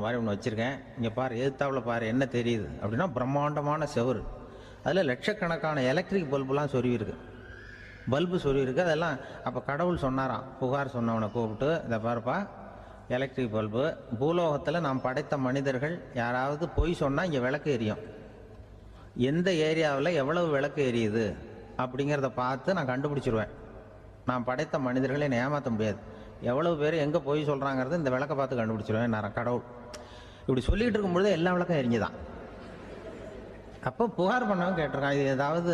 மாதிரி ஒன்று வச்சுருக்கேன், இங்கே பாரு, எதிர்த்தாவில் பாரு, என்ன தெரியுது அப்படின்னா பிரம்மாண்டமான செவுரு. அதில் லட்சக்கணக்கான எலக்ட்ரிக் பல்புலாம் சொருவிருக்கு, பல்பு சொருவிருக்கு. அதெல்லாம் அப்போ கடவுள் சொன்னாராம், புகார் சொன்னவனை கூப்பிட்டு, இதை பாருப்பா, எலக்ட்ரிக் பல்பு, பூலோகத்தில் நாம் படைத்த மனிதர்கள் யாராவது பொய் சொன்னால் இங்கே விளக்கு எரியும், எந்த ஏரியாவில் எவ்வளவு விளக்கு எரியுது அப்படிங்கிறத பார்த்து நான் கண்டுபிடிச்சிருவேன். நான் படைத்த மனிதர்களை என்னை ஏமாற்ற முடியாது, எவ்வளவு பேர் எங்கே போய் சொல்கிறாங்கிறது இந்த விளக்கை பார்த்து கண்டுபிடிச்சிருவேன் நான் கடவுள். இப்படி சொல்லிகிட்டு இருக்கும்பொழுது எல்லா விளக்கம் எரிஞ்சுதான். அப்போ புகார் பண்ணவன் கேட்டிருக்கான், இது ஏதாவது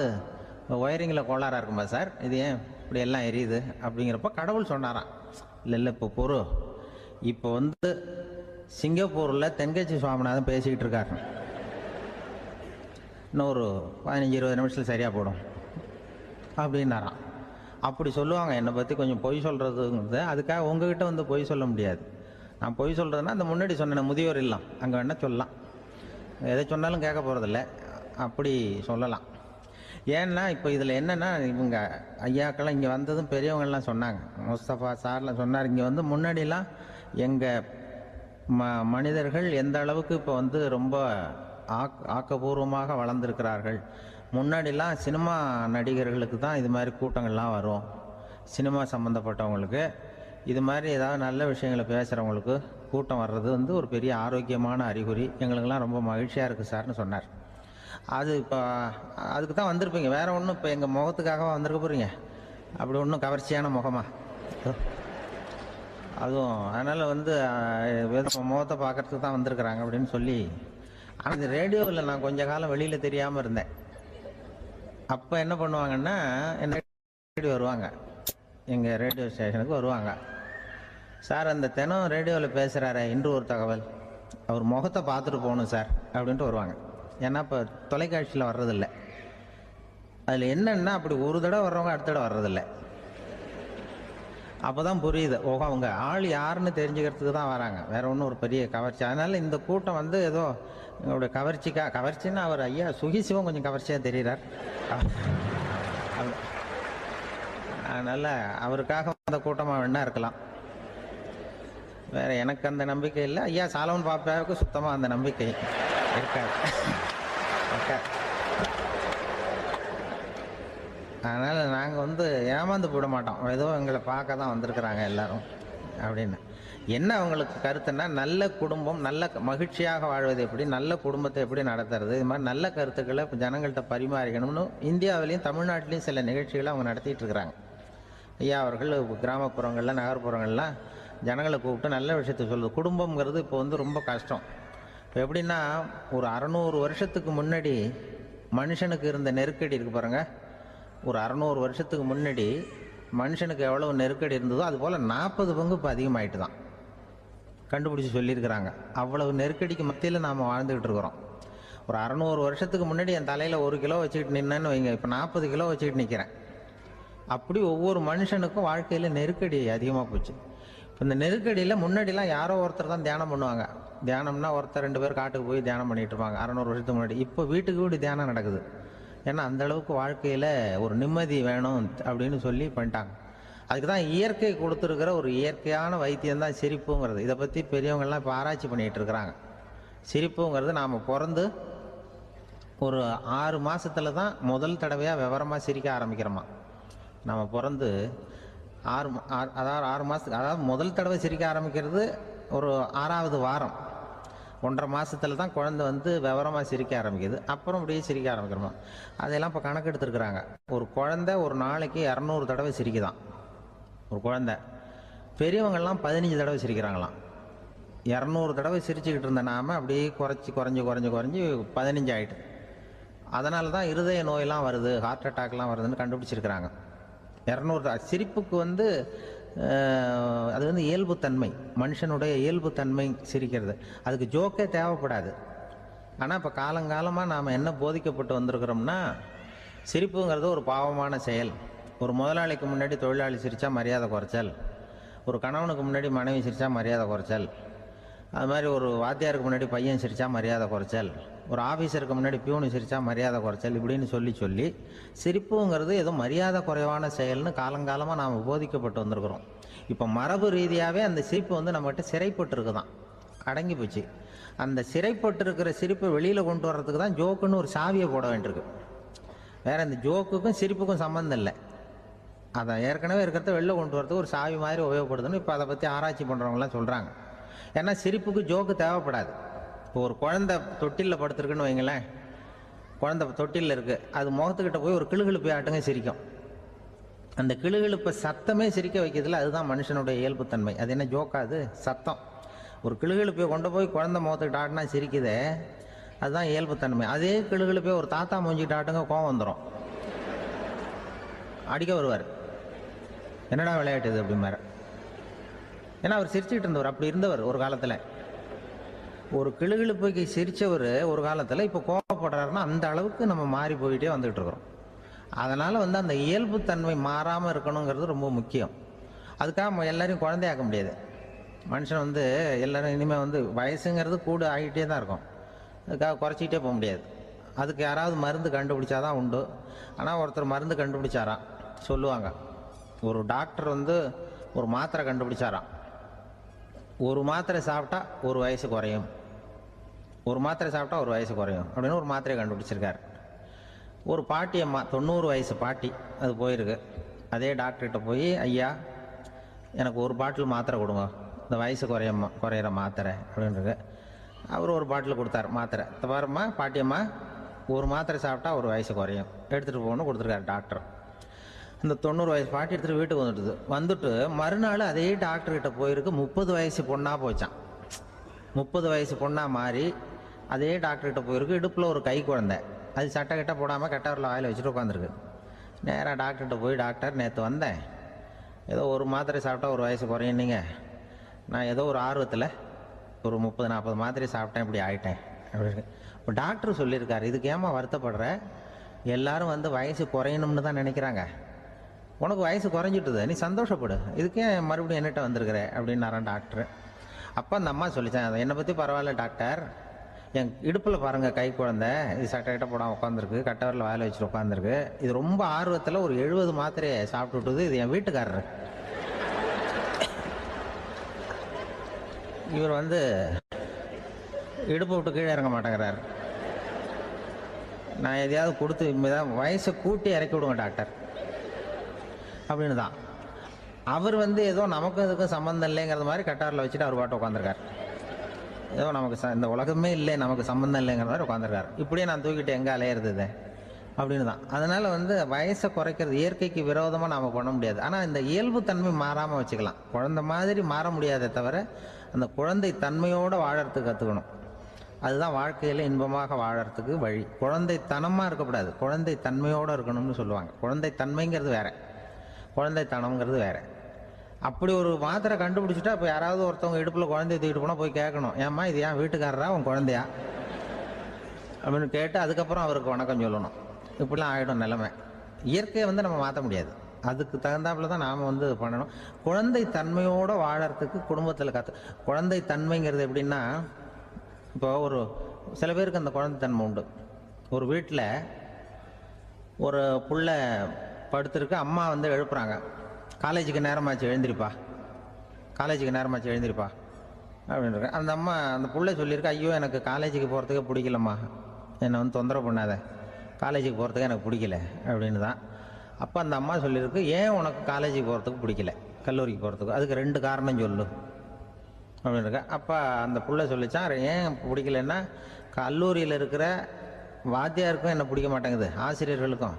ஒயரிங்கில் கோளாறாக இருக்குமா சார், இது ஏன் இப்படி எல்லாம் எரியுது அப்படிங்கிறப்ப கடவுள் சொன்னாராம், இல்லை இப்போ பொறு, இப்போ சிங்கப்பூரில் தென்கட்சி சுவாமிநாதன் பேசிக்கிட்டு இருக்காரு, இன்னும் ஒரு 15-20 நிமிஷத்தில் சரியாக போடும் அப்படின்னாராம். அப்படி சொல்லுவாங்க என்னை பற்றி கொஞ்சம் பொய் சொல்கிறதுங்கிறது. அதுக்காக உங்ககிட்ட பொய் சொல்ல முடியாது. நான் பொய் சொல்கிறதுனா அந்த முன்னாடி சொன்ன முதியோர் இல்லம் அங்கே வேணால் சொல்லலாம், எதை சொன்னாலும் கேட்க போகிறதில்ல, அப்படி சொல்லலாம். ஏன்னா இப்போ இதில் என்னென்னா, இவங்க ஐயாக்கெல்லாம் இங்கே வந்ததும் பெரியவங்கள்லாம் சொன்னாங்க, முஸ்தபா சார்லாம் சொன்னார், இங்கே முன்னாடிலாம் எங்கள் மனிதர்கள் எந்த அளவுக்கு இப்போ ரொம்ப ஆக்கப்பூர்வமாக வளர்ந்துருக்கிறார்கள். முன்னாடிலாம் சினிமா நடிகர்களுக்கு தான் இது மாதிரி கூட்டங்கள்லாம் வரும், சினிமா சம்மந்தப்பட்டவங்களுக்கு இது மாதிரி ஏதாவது நல்ல விஷயங்களை பேசுகிறவங்களுக்கு கூட்டம் வர்றது ஒரு பெரிய ஆரோக்கியமான அறிகுறி, எங்களுக்கெல்லாம் ரொம்ப மகிழ்ச்சியாக இருக்குது சார்னு சொன்னார். அது இப்போ அதுக்கு தான் வந்திருப்பீங்க, வேறு ஒன்றும் இப்போ எங்கள் முகத்துக்காக வந்திருக்க போகிறீங்க, அப்படி ஒன்றும் கவர்ச்சியான முகமா அதுவும், அதனால் முகத்தை பார்க்குறதுக்கு தான் வந்திருக்கிறாங்க அப்படின்னு சொல்லி. ஆனால் இந்த ரேடியோவில் நான் கொஞ்ச காலம் வெளியில் தெரியாமல் இருந்தேன். அப்போ என்ன பண்ணுவாங்கன்னா, என்ன வருவாங்க, எங்கள் ரேடியோ ஸ்டேஷனுக்கு வருவாங்க, சார் அந்த தினம் ரேடியோவில் பேசுகிறாரு இன்று ஒரு தகவல், அவர் முகத்தை பார்த்துட்டு போகணும் சார் அப்படின்ட்டு வருவாங்க. ஏன்னா இப்போ தொலைக்காட்சியில் வர்றதில்லை. அதில் என்னென்னா, அப்படி ஒரு தடவை வர்றவங்க அடுத்த தடவை வர்றதில்லை. அப்போ தான் புரியுது, ஓஹோ அவங்க ஆள் யாருன்னு தெரிஞ்சுக்கிறதுக்கு தான் வராங்க, வேற ஒன்றும் ஒரு பெரிய கவர்ச்சி. அதனால் இந்த கூட்டம் ஏதோ எங்களுடைய கவர்ச்சின்னா அவர் ஐயா சுகிசிவம் கொஞ்சம் கவர்ச்சியாக தெரிகிறார், அதனால் அவருக்காக அந்த கூட்டமாக வேணா இருக்கலாம். வேற எனக்கு அந்த நம்பிக்கை இல்லை, ஐயா சாலமன் பாப்பாவுக்கு சுத்தமாக அந்த நம்பிக்கை இருக்காது. அதனால் நாங்கள் ஏமாந்து போட மாட்டோம், ஏதோ எங்களை பார்க்க தான் வந்திருக்கிறாங்க எல்லாரும் அப்படின்னு. என்ன அவங்களுக்கு கருத்துன்னா, நல்ல குடும்பம், நல்ல மகிழ்ச்சியாக வாழ்வது எப்படி, நல்ல குடும்பத்தை எப்படி நடத்துறது, இது மாதிரி நல்ல கருத்துக்களை ஜனங்கள்கிட்ட பரிமாறிக்கணும்னு இந்தியாவிலையும் தமிழ்நாட்டிலையும் சில நிகழ்ச்சிகளை அவங்க நடத்திட்டு இருக்கிறாங்க. ஐயா அவர்கள் கிராமப்புறங்களில் நகர்ப்புறங்கள்லாம் ஜனங்களை கூப்பிட்டு நல்ல விஷயத்தை சொல்லுது. குடும்பங்கிறது இப்போ ரொம்ப கஷ்டம். இப்போ எப்படின்னா, ஒரு 600 வருஷத்துக்கு முன்னாடி மனுஷனுக்கு இருந்த நெருக்கடி இருக்கு பாருங்க, ஒரு 600 வருஷத்துக்கு முன்னாடி மனுஷனுக்கு எவ்வளோ நெருக்கடி இருந்ததோ அதுபோல் 40 பங்கு இப்போ அதிகமாகிட்டு தான் கண்டுபிடிச்சி சொல்லியிருக்கிறாங்க. அவ்வளவு நெருக்கடிக்கு மத்தியில் நாம் வாழ்ந்துக்கிட்டு இருக்கிறோம். ஒரு 600 வருஷத்துக்கு முன்னாடி என் தலையில் 1 கிலோ வச்சுக்கிட்டு நின்னேன்னு வைங்க, இப்போ 40 கிலோ வச்சுக்கிட்டு நிற்கிறேன். அப்படி ஒவ்வொரு மனுஷனுக்கும் வாழ்க்கையில் நெருக்கடி அதிகமாக போச்சு. இப்போ இந்த நெருக்கடியில் முன்னாடிலாம் யாரோ ஒருத்தர் தான் தியானம் பண்ணுவாங்க. தியானம்னா ஒருத்தர் 2 பேர் காட்டுக்கு போய் தியானம் பண்ணிகிட்டு இருப்பாங்க 600 வருஷத்துக்கு முன்னாடி. இப்போ வீட்டுக்கு வீடு தியானம் நடக்குது. ஏன்னா அந்தளவுக்கு வாழ்க்கையில் ஒரு நிம்மதி வேணும் அப்படின்னு சொல்லி பண்ணிட்டாங்க. அதுக்கு தான் இயற்கை கொடுத்துருக்கிற ஒரு இயற்கையான வைத்தியம்தான் சிரிப்புங்கிறது. இதை பற்றி பெரியவங்கள்லாம் இப்போ ஆராய்ச்சி பண்ணிகிட்டு இருக்கிறாங்க. சிரிப்புங்கிறது நாம் பிறந்து ஒரு 6 மாதத்தில் தான் முதல் தடவையாக விவரமாக சிரிக்க ஆரம்பிக்கிறோமா. நம்ம பிறந்து 6 மாதத்துக்கு, அதாவது முதல் தடவை சிரிக்க ஆரம்பிக்கிறது ஒரு 6ஆவது வாரம், 1.5 மாதத்தில் தான் குழந்தை விவரமாக சிரிக்க ஆரம்பிக்குது. அப்புறம் அப்படியே சிரிக்க ஆரம்பிக்கிறோமா. அதெல்லாம் இப்போ கணக்கு எடுத்துருக்குறாங்க. ஒரு குழந்தை ஒரு நாளைக்கு 200 தடவை சிரிக்குதான் ஒரு குழந்தை. பெரியவங்கள்லாம் 15 தடவை சிரிக்கிறாங்களாம். 200 தடவை சிரிச்சுக்கிட்டு இருந்த நாம அப்படியே குறைஞ்சி 15 ஆகிட்டு. அதனால தான் இருதய நோயெல்லாம் வருது, ஹார்ட் அட்டாக்லாம் வருதுன்னு கண்டுபிடிச்சிருக்கிறாங்க. 200 சிரிப்புக்கு அது இயல்புத்தன்மை, மனுஷனுடைய இயல்புத்தன்மை சிரிக்கிறது. அதுக்கு ஜோக்கே தேவைப்படாது. ஆனால் இப்போ காலங்காலமாக நாம் என்ன போதிக்கப்பட்டு வந்திருக்கிறோம்னா, சிரிப்புங்கிறது ஒரு பாவமான செயல். ஒரு முதலாளிக்கு முன்னாடி தொழிலாளி சிரித்தா மரியாதை குறைச்சல், ஒரு கணவனுக்கு முன்னாடி மனைவி சிரித்தா மரியாதை குறைச்சல், அது மாதிரி ஒரு வாத்தியாருக்கு முன்னாடி பையன் சிரித்தா மரியாதை குறைச்சல், ஒரு ஆஃபீஸருக்கு முன்னாடி பியூனு சிரித்தா மரியாதை குறைச்சல், இப்படின்னு சொல்லி சிரிப்புங்கிறது ஏதோ மரியாதை குறைவான செயல்னு காலங்காலமாக நாம் போதிக்கப்பட்டு வந்திருக்கிறோம். இப்போ மரபு ரீதியாகவே அந்த சிரிப்பு நம்மகிட்ட சிறைப்பட்டு இருக்குதான். அடங்கி போச்சு. அந்த சிறைப்பட்டு இருக்கிற சிரிப்பை வெளியில் கொண்டு வர்றதுக்கு தான் ஜோக்குன்னு ஒரு சாவியை போட வேண்டியிருக்கு. வேற இந்த ஜோக்குக்கும் சிரிப்புக்கும் சம்மந்தம் இல்லை. அதை ஏற்கனவே இருக்கிறத வெளில கொண்டு வரதுக்கு ஒரு சாவி மாதிரி உபயோகப்படுதுன்னு இப்போ அதை பற்றி ஆராய்ச்சி பண்ணுறவங்களாம் சொல்கிறாங்க. ஏன்னா சிரிப்புக்கு ஜோக்கு தேவைப்படாது. இப்போ ஒரு குழந்தை தொட்டிலில் படுத்துருக்குன்னு வைங்களேன், குழந்தை தொட்டிலில் இருக்குது, அது முகத்துக்கிட்ட போய் ஒரு கிளுகிழுப்பை ஆட்டுங்க சிரிக்கும். அந்த கிளுகிழுப்பை சத்தமே சிரிக்க வைக்கிறதுல அதுதான் மனுஷனுடைய இயல்புத்தன்மை. அது என்ன ஜோக்காது? சத்தம். ஒரு கிளுகிழுப்பை கொண்டு போய் குழந்தை முகத்துக்கிட்ட ஆட்டினா சிரிக்குதே, அதுதான் இயல்புத்தன்மை. அதே கிளுகிழுப்பை ஒரு தாத்தா மூஞ்சிக்கிட்ட ஆட்டுங்க, கோவம் வந்துடும், அடிக்க வருவார். என்னடா விளையாட்டு இது அப்படிமாரு. ஏன்னா அவர் சிரிச்சுக்கிட்டு இருந்தவர், அப்படி இருந்தவர் ஒரு காலத்தில். ஒரு கிளுகிழுப்பைக்கு சிரித்தவர் ஒரு காலத்தில் இப்போ கோவப்படுறாருன்னா அந்த அளவுக்கு நம்ம மாறி போயிட்டே வந்துகிட்டு இருக்கிறோம். அதனால் அந்த இயல்புத்தன்மை மாறாமல் இருக்கணுங்கிறது ரொம்ப முக்கியம். அதுக்காக எல்லாரையும் குழந்தையாக்க முடியாது. மனுஷன் எல்லோரும் இனிமேல் வயசுங்கிறது கூட ஆகிட்டே தான் இருக்கும். அதுக்காக குறைச்சிக்கிட்டே போக முடியாது. அதுக்கு யாராவது மருந்து கண்டுபிடிச்சாதான் உண்டு. ஆனால் ஒருத்தர் மருந்து கண்டுபிடிச்சாராம், சொல்லுவாங்க. ஒரு டாக்டர் ஒரு மாத்திரை கண்டுபிடிச்சாராம். ஒரு மாத்திரை சாப்பிட்டா ஒரு வயசு குறையும், ஒரு மாத்திரை சாப்பிட்டா ஒரு வயசு குறையும் அப்படின்னு ஒரு மாத்திரையை கண்டுபிடிச்சிருக்காரு. ஒரு பாட்டி அம்மா, 90 வயசு பாட்டி, அது போயிருக்கு. அதே டாக்டர்கிட்ட போய், ஐயா எனக்கு ஒரு பாட்டில் மாத்திரை கொடுங்க, இந்த வயசு குறையிற மாத்திரை அப்படின்றது. அவர் ஒரு பாட்டில் கொடுத்தார் மாத்திரை. பாரும்மா பாட்டியம்மா, ஒரு மாத்திரை சாப்பிட்டா ஒரு வயசு குறையும், எடுத்துகிட்டு போகணும்னு கொடுத்துருக்காரு டாக்டர். இந்த 90 வயசு பாட்டி எடுத்துகிட்டு வீட்டுக்கு வந்துட்டு மறுநாள் அதே டாக்டர்கிட்ட போயிருக்கு. 30 வயசு பொண்ணாக போச்சான். 30 வயசு பொண்ணாக மாறி அதே டாக்டர்கிட்ட போயிருக்கு. இடுப்பில் ஒரு கை குழந்தை, அது சட்டை கிட்ட போடாமல் கட்டவரில் வாயில் வச்சுட்டு உட்காந்துருக்கு. நேராக டாக்டர்கிட்ட போய், டாக்டர் நேற்று வந்தேன், ஏதோ ஒரு மாத்திரை சாப்பிட்டா ஒரு வயசு குறையுன்னீங்க, நான் ஏதோ ஒரு ஆர்வத்தில் ஒரு 30-40 மாத்திரை சாப்பிட்டேன், இப்படி ஆகிட்டேன் அப்படின்னு. இப்போ டாக்டர் சொல்லியிருக்காரு, இதுக்கு ஏமா வருத்தப்படுற, எல்லாரும் வயசு குறையணும்னு தான் நினைக்கிறாங்க, உனக்கு வயசு குறைஞ்சிட்டுது, நீ சந்தோஷப்படு, இதுக்கே மறுபடியும் என்னட்ட வந்திருக்கிற அப்படின்னாரான் டாக்டர். அப்போ அந்த அம்மா சொல்லித்தேன், என்னை பற்றி பரவாயில்ல டாக்டர், என் இடுப்பில் பாருங்கள் கை குழந்தை, இது சட்டை கிட்ட போடாமல் உட்காந்துருக்கு, கட்டவரில் வாயில் வச்சுட்டு உட்காந்துருக்கு, இது ரொம்ப ஆர்வத்தில் ஒரு 70 மாத்திரையை சாப்பிட்டு விட்டுது, இது என் வீட்டுக்காரரு. இவர் இடுப்பு விட்டு கீழே இறங்க மாட்டேங்கிறார். நான் எதையாவது கொடுத்து இனிமேதான் வயசை கூட்டி இறக்கி விடுங்க டாக்டர் அப்படின்னு தான். அவர் ஏதோ நமக்கும் இதுக்கும் சம்மந்தம் இல்லைங்கிறது மாதிரி கட்டாரில் வச்சுட்டு அவர் பாட்டு உட்காந்துருக்கார். ஏதோ நமக்கு இந்த உலகமே இல்லை, நமக்கு சம்மந்தம் இல்லைங்கிற மாதிரி உட்காந்துருக்கார். இப்படியே நான் தூக்கிட்டு எங்கே அலையிறது அப்படின்னு தான். அதனால் வயசை குறைக்கிறது இயற்கைக்கு விரோதமாக நாம் பண்ண முடியாது. ஆனால் இந்த இயல்பு தன்மை மாறாமல் வச்சுக்கலாம். குழந்தை மாதிரி மாற முடியாதே தவிர அந்த குழந்தை தன்மையோடு வாழறதுக்கு கற்றுக்கணும். அதுதான் வாழ்க்கையில் இன்பமாக வாழறதுக்கு வழி. குழந்தைத்தனமாக இருக்கக்கூடாது, குழந்தை தன்மையோடு இருக்கணும்னு சொல்லுவாங்க. குழந்தை தன்மைங்கிறது வேற, குழந்தைத்தனம்ங்கிறது வேற. அப்படி ஒரு மாத்திரை கண்டுபிடிச்சிட்டா இப்போ யாராவது ஒருத்தவங்க இடுப்பில் குழந்தைய தூக்கிட்டு போனால் போய் கேட்கணும், ஏம்மா இது ஏன் வீட்டுக்காரரா உன் குழந்தையா அப்படின்னு கேட்டு அதுக்கப்புறம் அவருக்கு வணக்கம் சொல்லணும். இப்படிலாம் ஆகிடும் நிலைமை. இயற்கையை நம்ம மாற்ற முடியாது, அதுக்கு தகுந்தாப்புல தான் நாம் பண்ணணும். குழந்தை தன்மையோடு வாழறதுக்கு குடும்பத்தில் குழந்தை தன்மைங்கிறது எப்படின்னா, இப்போ சில பேருக்கு அந்த குழந்தை தன்மை உண்டு. ஒரு வீட்டில் ஒரு புள்ள படுத்துருக்கு, அம்மா எழுப்புறாங்க, காலேஜுக்கு நேரமாச்சு எழுந்திருப்பா, காலேஜுக்கு நேரமாச்சு எழுந்திருப்பா அப்படின்ட்டு. அந்த அம்மா அந்த புள்ள சொல்லியிருக்கு, ஐயோ எனக்கு காலேஜுக்கு போகிறதுக்கே பிடிக்கலம்மா, என்னை தொந்தரவு பண்ணாத, காலேஜுக்கு போகிறதுக்கு எனக்கு பிடிக்கல அப்படின்னு தான். அப்போ அந்த அம்மா சொல்லியிருக்கு, ஏன் உனக்கு காலேஜுக்கு போகிறதுக்கு பிடிக்கல, கல்லூரிக்கு போகிறதுக்கு, அதுக்கு 2 காரணம் சொல்லு அப்படின்னுருக்க. அப்போ அந்த புள்ள சொல்லிச்சான், ஏன் பிடிக்கலன்னா, கல்லூரியில் இருக்கிற வாத்தியாருக்கும் என்ன பிடிக்க மாட்டேங்குது, ஆசிரியர்களுக்கும்.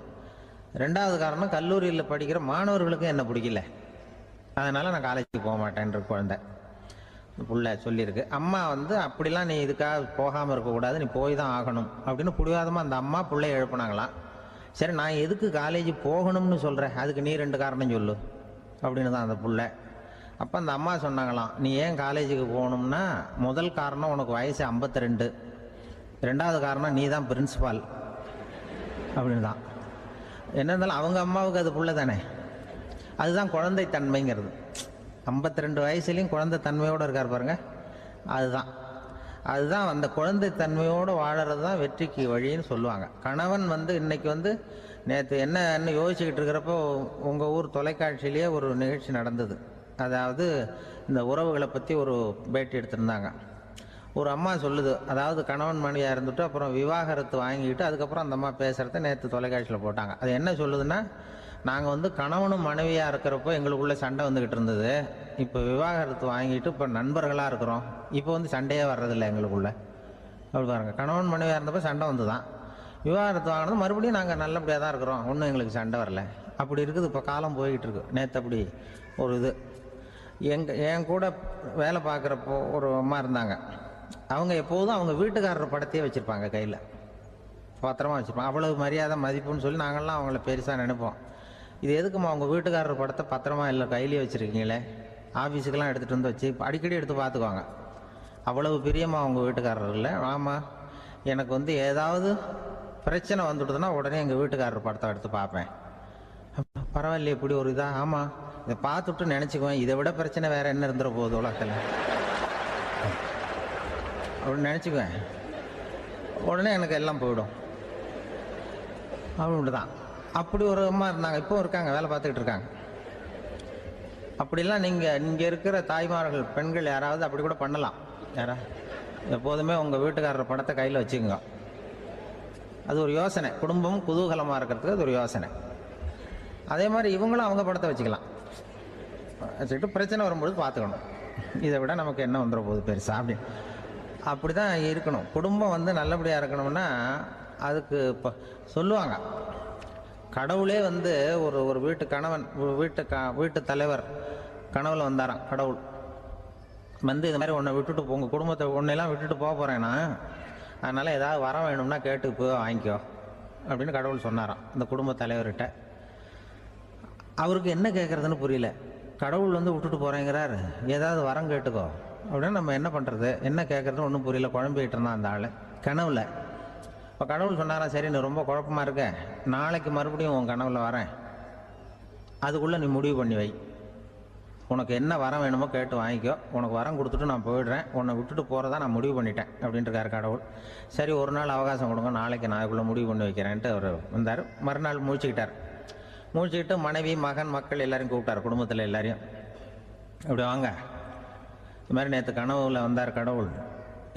2வது காரணம், கல்லூரியில் படிக்கிற மாணவர்களுக்கும் என்ன பிடிக்கல, அதனால் நான் காலேஜுக்கு போக மாட்டேன்ற குழந்தை புள்ள சொல்லியிருக்கு. அம்மா அப்படிலாம் நீ இதுக்காக போகாமல் இருக்கக்கூடாது, நீ போய் தான் ஆகணும் அப்படின்னு பிடிவாதமாக அந்த அம்மா பிள்ளைய எழுப்புனாங்களாம். சரி நான் எதுக்கு காலேஜ் போகணும்னு சொல்கிறேன், அதுக்கு நீ 2 காரணம் சொல்லு அப்படின்னு தான் அந்த புள்ள. அப்போ அந்த அம்மா சொன்னாங்களாம், நீ ஏன் காலேஜுக்கு போகணும்னா, முதல் காரணம் உனக்கு வயசு 52, 2வது காரணம் நீ தான் பிரின்சிபால் அப்படின்னு தான். என்ன இருந்தாலும் அவங்க அம்மாவுக்கு அது புள்ள தானே. அதுதான் குழந்தை தன்மைங்கிறது. 52 வயசுலேயும் குழந்தை தன்மையோடு இருக்கார் பாருங்க, அதுதான் அந்த குழந்தை தன்மையோடு வாழறது தான் வெற்றிக்கு வழின்னு சொல்லுவாங்க. கணவன் இன்னைக்கு நேற்று என்ன யோசிச்சுக்கிட்டு இருக்கிறப்போ உங்கள் ஊர் தொலைக்காட்சியிலேயே ஒரு நிகழ்ச்சி நடந்தது. அதாவது இந்த உறவுகளை பற்றி ஒரு பேட்டி எடுத்திருந்தாங்க. ஒரு அம்மா சொல்லுது, அதாவது கணவன் மனைவியாக இருந்துட்டு அப்புறம் விவாகரத்து வாங்கிட்டு அதுக்கப்புறம் அந்த அம்மா பேசுகிறத நேற்று தொலைக்காட்சியில் போட்டாங்க. அது என்ன சொல்லுதுன்னா, நாங்கள் வந்து கணவனும் மனைவியாக இருக்கிறப்போ எங்களுக்குள்ளே சண்டை வந்துக்கிட்டு இருந்தது, இப்போ விவாகரத்து வாங்கிட்டு இப்போ நண்பர்களாக இருக்கிறோம், இப்போ வந்து சண்டையே வர்றதில்லை எங்களுக்குள்ளே. அப்படி பாருங்கள், கணவன் மனைவியாக இருந்தப்போ சண்டை வந்து தான், விவாகரத்து வாங்கினது மறுபடியும் நாங்கள் நல்லபடியாக தான் இருக்கிறோம், ஒன்றும் எங்களுக்கு சண்டை வரல. அப்படி இருக்குது இப்போ காலம் போய்கிட்டு இருக்கு. நேற்று அப்படி ஒரு இது என் கூட வேலை பார்க்குறப்போ ஒரு அம்மா இருந்தாங்க. அவங்க எப்போதும் அவங்க வீட்டுக்காரர் படத்தையே வச்சுருப்பாங்க, கையில் பத்திரமா வச்சுருப்பாங்க. அவ்வளவு மரியாதை மதிப்புன்னு சொல்லி நாங்கள்லாம் அவங்கள பெருசாக நினைப்போம். இது எதுக்குமா அவங்க வீட்டுக்காரர் படத்தை பத்திரமா இல்லை கையிலேயே வச்சுருக்கீங்களே, ஆஃபீஸுக்கெல்லாம் எடுத்துகிட்டு வந்து வச்சு அடிக்கடி எடுத்து பார்த்துக்குவாங்க. அவ்வளவு பிரியமாக அவங்க வீட்டுக்காரர் இல்லை. ஆமாம், எனக்கு வந்து ஏதாவது பிரச்சனை வந்துடுதுன்னா உடனே எங்கள் வீட்டுக்காரர் படத்தை எடுத்து பார்ப்பேன். பரவாயில்லையே இப்படி ஒரு இதா? ஆமாம், இதை பார்த்துட்டு நினச்சிக்குவேன், இதை விட பிரச்சனை வேறு என்ன இருந்துட போகுது உலகத்தில் அப்படின்னு நினச்சிக்குவேன். உடனே எனக்கு எல்லாம் போயிடும் அப்படின்ட்டு தான். அப்படி ஒரு அம்மா இருந்தாங்க, இப்போ இருக்காங்க, வேலை பார்த்துக்கிட்டு இருக்காங்க. அப்படிலாம் நீங்கள் இருக்கிற தாய்மார்கள் பெண்கள் யாராவது அப்படி கூட பண்ணலாம். யாரா எப்போதுமே உங்கள் வீட்டுக்காரர் படத்தை கையில் வச்சுக்கோங்க. அது ஒரு யோசனை, குடும்பம் குதூகலமாக இருக்கிறதுக்கு அது ஒரு யோசனை. அதே மாதிரி இவங்களும் அவங்க படத்தை வச்சுக்கலாம், வச்சுக்கிட்டு பிரச்சனை வரும்போது பார்த்துக்கணும், இதை விட நமக்கு என்ன வந்துட போகுது பெருசா அப்படின்னு. அப்படி தான் இருக்கணும். குடும்பம் வந்து நல்லபடியாக இருக்கணும்னா அதுக்கு இப்போ சொல்லுவாங்க, கடவுளே வந்து ஒரு வீட்டு கணவன் வீட்டு தலைவர் கனவுல வந்தாராம். கடவுள் வந்து இது மாதிரி உன்னை விட்டுட்டு உங்கள் குடும்பத்தை உன்னையெல்லாம் விட்டுட்டு போக போகிறேன்னா, அதனால் ஏதாவது வர வேணும்னா கேட்டு போய் வாங்கிக்கோ அப்படின்னு கடவுள் சொன்னாராம் இந்த குடும்ப தலைவர்கிட்ட. அவருக்கு என்ன கேட்குறதுன்னு புரியல. கடவுள் வந்து விட்டுட்டு போகிறேங்கிறார், ஏதாவது வரம் கேட்டுக்கோ அப்படின்னு. நம்ம என்ன பண்ணுறது, என்ன கேட்குறதுன்னு ஒன்றும் புரியல, குழம்பிக்கிட்டு இருந்தான் அந்த ஆள் கனவுல. இப்போ கடவுள் சொன்னாரா, சரி நீ ரொம்ப குழப்பமாக இருக்க, நாளைக்கு மறுபடியும் உன் கனவுல வரேன், அதுக்குள்ளே நீ முடிவு பண்ணி வை, உனக்கு என்ன வரம் வேணுமோ கேட்டு வாங்கிக்கோ, உனக்கு வரம் கொடுத்துட்டு நான் போயிடுறேன், உன்னை விட்டுட்டு போகிறதா நான் முடிவு பண்ணிட்டேன் அப்படின்ட்டுருக்காரு கடவுள். சரி ஒரு நாள் அவகாசம் கொடுங்க, நாளைக்கு நான் அதுக்குள்ளே முடிவு பண்ணி வைக்கிறேன்ட்டு அவர் வந்தார். மறுநாள் முழிச்சுக்கிட்டு மனைவி மகன் மக்கள் எல்லாரையும் கூப்பிட்டார், குடும்பத்தில் எல்லாரையும். இப்படி வாங்க, இது மாதிரி நேற்று கனவுல வந்தார் கடவுள்,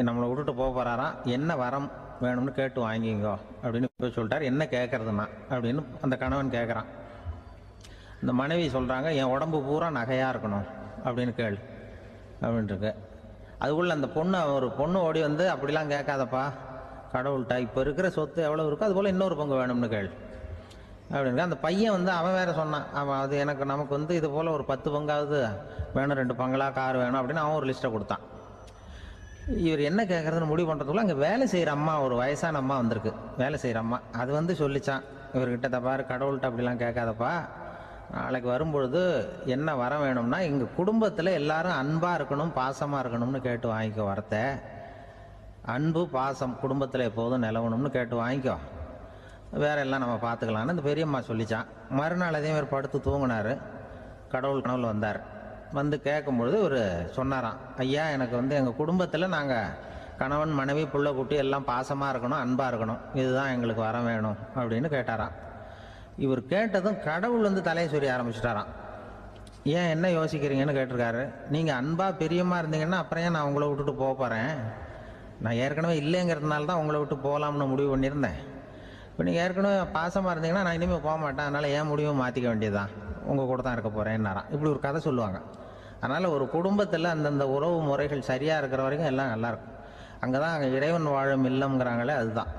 நம்மளை விட்டுட்டு போக போகிறாராம், என்ன வரம் வேணும்னு கேட்டு வாங்கிங்கோ அப்படின்னு போய் சொல்லிட்டார். என்ன கேட்குறதுன்னா அப்படின்னு அந்த கணவன் கேட்குறான். இந்த மனைவி சொல்கிறாங்க, என் உடம்பு பூரா நகையாக இருக்கணும் அப்படின்னு கேளு அப்படின்ட்டுருக்கு. அதுக்குள்ளே அந்த ஒரு பொண்ணு ஓடி வந்து, அப்படிலாம் கேட்காதப்பா கடவுள்கிட்ட, இப்போ இருக்கிற சொத்து எவ்வளோ இருக்கோ அதுபோல் இன்னொரு பங்கு வேணும்னு கேளு அப்படின்னு. அந்த பையன் வந்து அவன் வேறு சொன்னான், அவன் அது நமக்கு வந்து இது போல் ஒரு 10 பங்காவது வேணும், 2 பங்களா கார் வேணும் அப்படின்னு அவன் ஒரு லிஸ்ட்டை கொடுத்தான். இவர் என்ன கேட்குறதுன்னு முடிவு பண்ணுறதுக்குள்ள அங்கே வேலை செய்கிற அம்மா, ஒரு வயசான அம்மா வந்திருக்கு, வேலை செய்கிற அம்மா. அது வந்து சொல்லிச்சான் இவர்கிட்ட, தப்பாரு கடவுள்கிட்ட அப்படிலாம் கேட்காதப்பா, நாளைக்கு வரும்பொழுது என்ன வர வேணும்னா எங்கள் குடும்பத்தில் எல்லாரும் அன்பாக இருக்கணும் பாசமாக இருக்கணும்னு கேட்டு வாங்கிக்கோ, வரத்தை அன்பு பாசம் குடும்பத்தில் எப்போதும் நிலவணும்னு கேட்டு வாங்கிக்கோ, வேற எல்லாம் நம்ம பார்த்துக்கலான்னு இந்த பெரியம்மா சொல்லிச்சான். மறுநாள் அதே மாதிரி படுத்து தூங்கினார். கடவுள் கனவுல வந்தார். வந்து கேட்கும்பொழுது இவர் சொன்னாராம், ஐயா எனக்கு வந்து எங்கள் குடும்பத்தில் நாங்கள் கணவன் மனைவி புள்ள குட்டி எல்லாம் பாசமாக இருக்கணும் அன்பாக இருக்கணும், இதுதான் எங்களுக்கு வர வேணும் அப்படின்னு கேட்டாராம். இவர் கேட்டதும் கடவுள் வந்து தலையை சொரிய ஆரம்பிச்சிட்டாராம். ஏன் என்ன யோசிக்கிறீங்கன்னு கேட்டிருக்காரு. நீங்கள் அன்பாக பிரியமாக இருந்தீங்கன்னா அப்புறம் ஏன் நான் உங்களை விட்டுட்டு போக போகிறேன், நான் ஏற்கனவே இல்லைங்கிறதுனால தான் உங்களை விட்டு போகலாம்னு முடிவு பண்ணியிருந்தேன். இப்போ நீங்கள் ஏற்கனவே பாசமாக இருந்தீங்கன்னா நான் இனிமேல் போக மாட்டேன், அதனால் ஏன் முடிவும் மாற்றிக்க வேண்டியதுதான், உங்கள் கூட தான் இருக்க போகிறேன்னாராம். இப்படி ஒரு கதை சொல்லுவாங்க. அதனால் ஒரு குடும்பத்தில் அந்தந்த உறவு முறைகள் சரியாக இருக்கிற வரைக்கும் எல்லாம் நல்லாயிருக்கும். அங்கே தான் இறைவன் வாழும் இல்லம்ங்கிறாங்களே, அதுதான்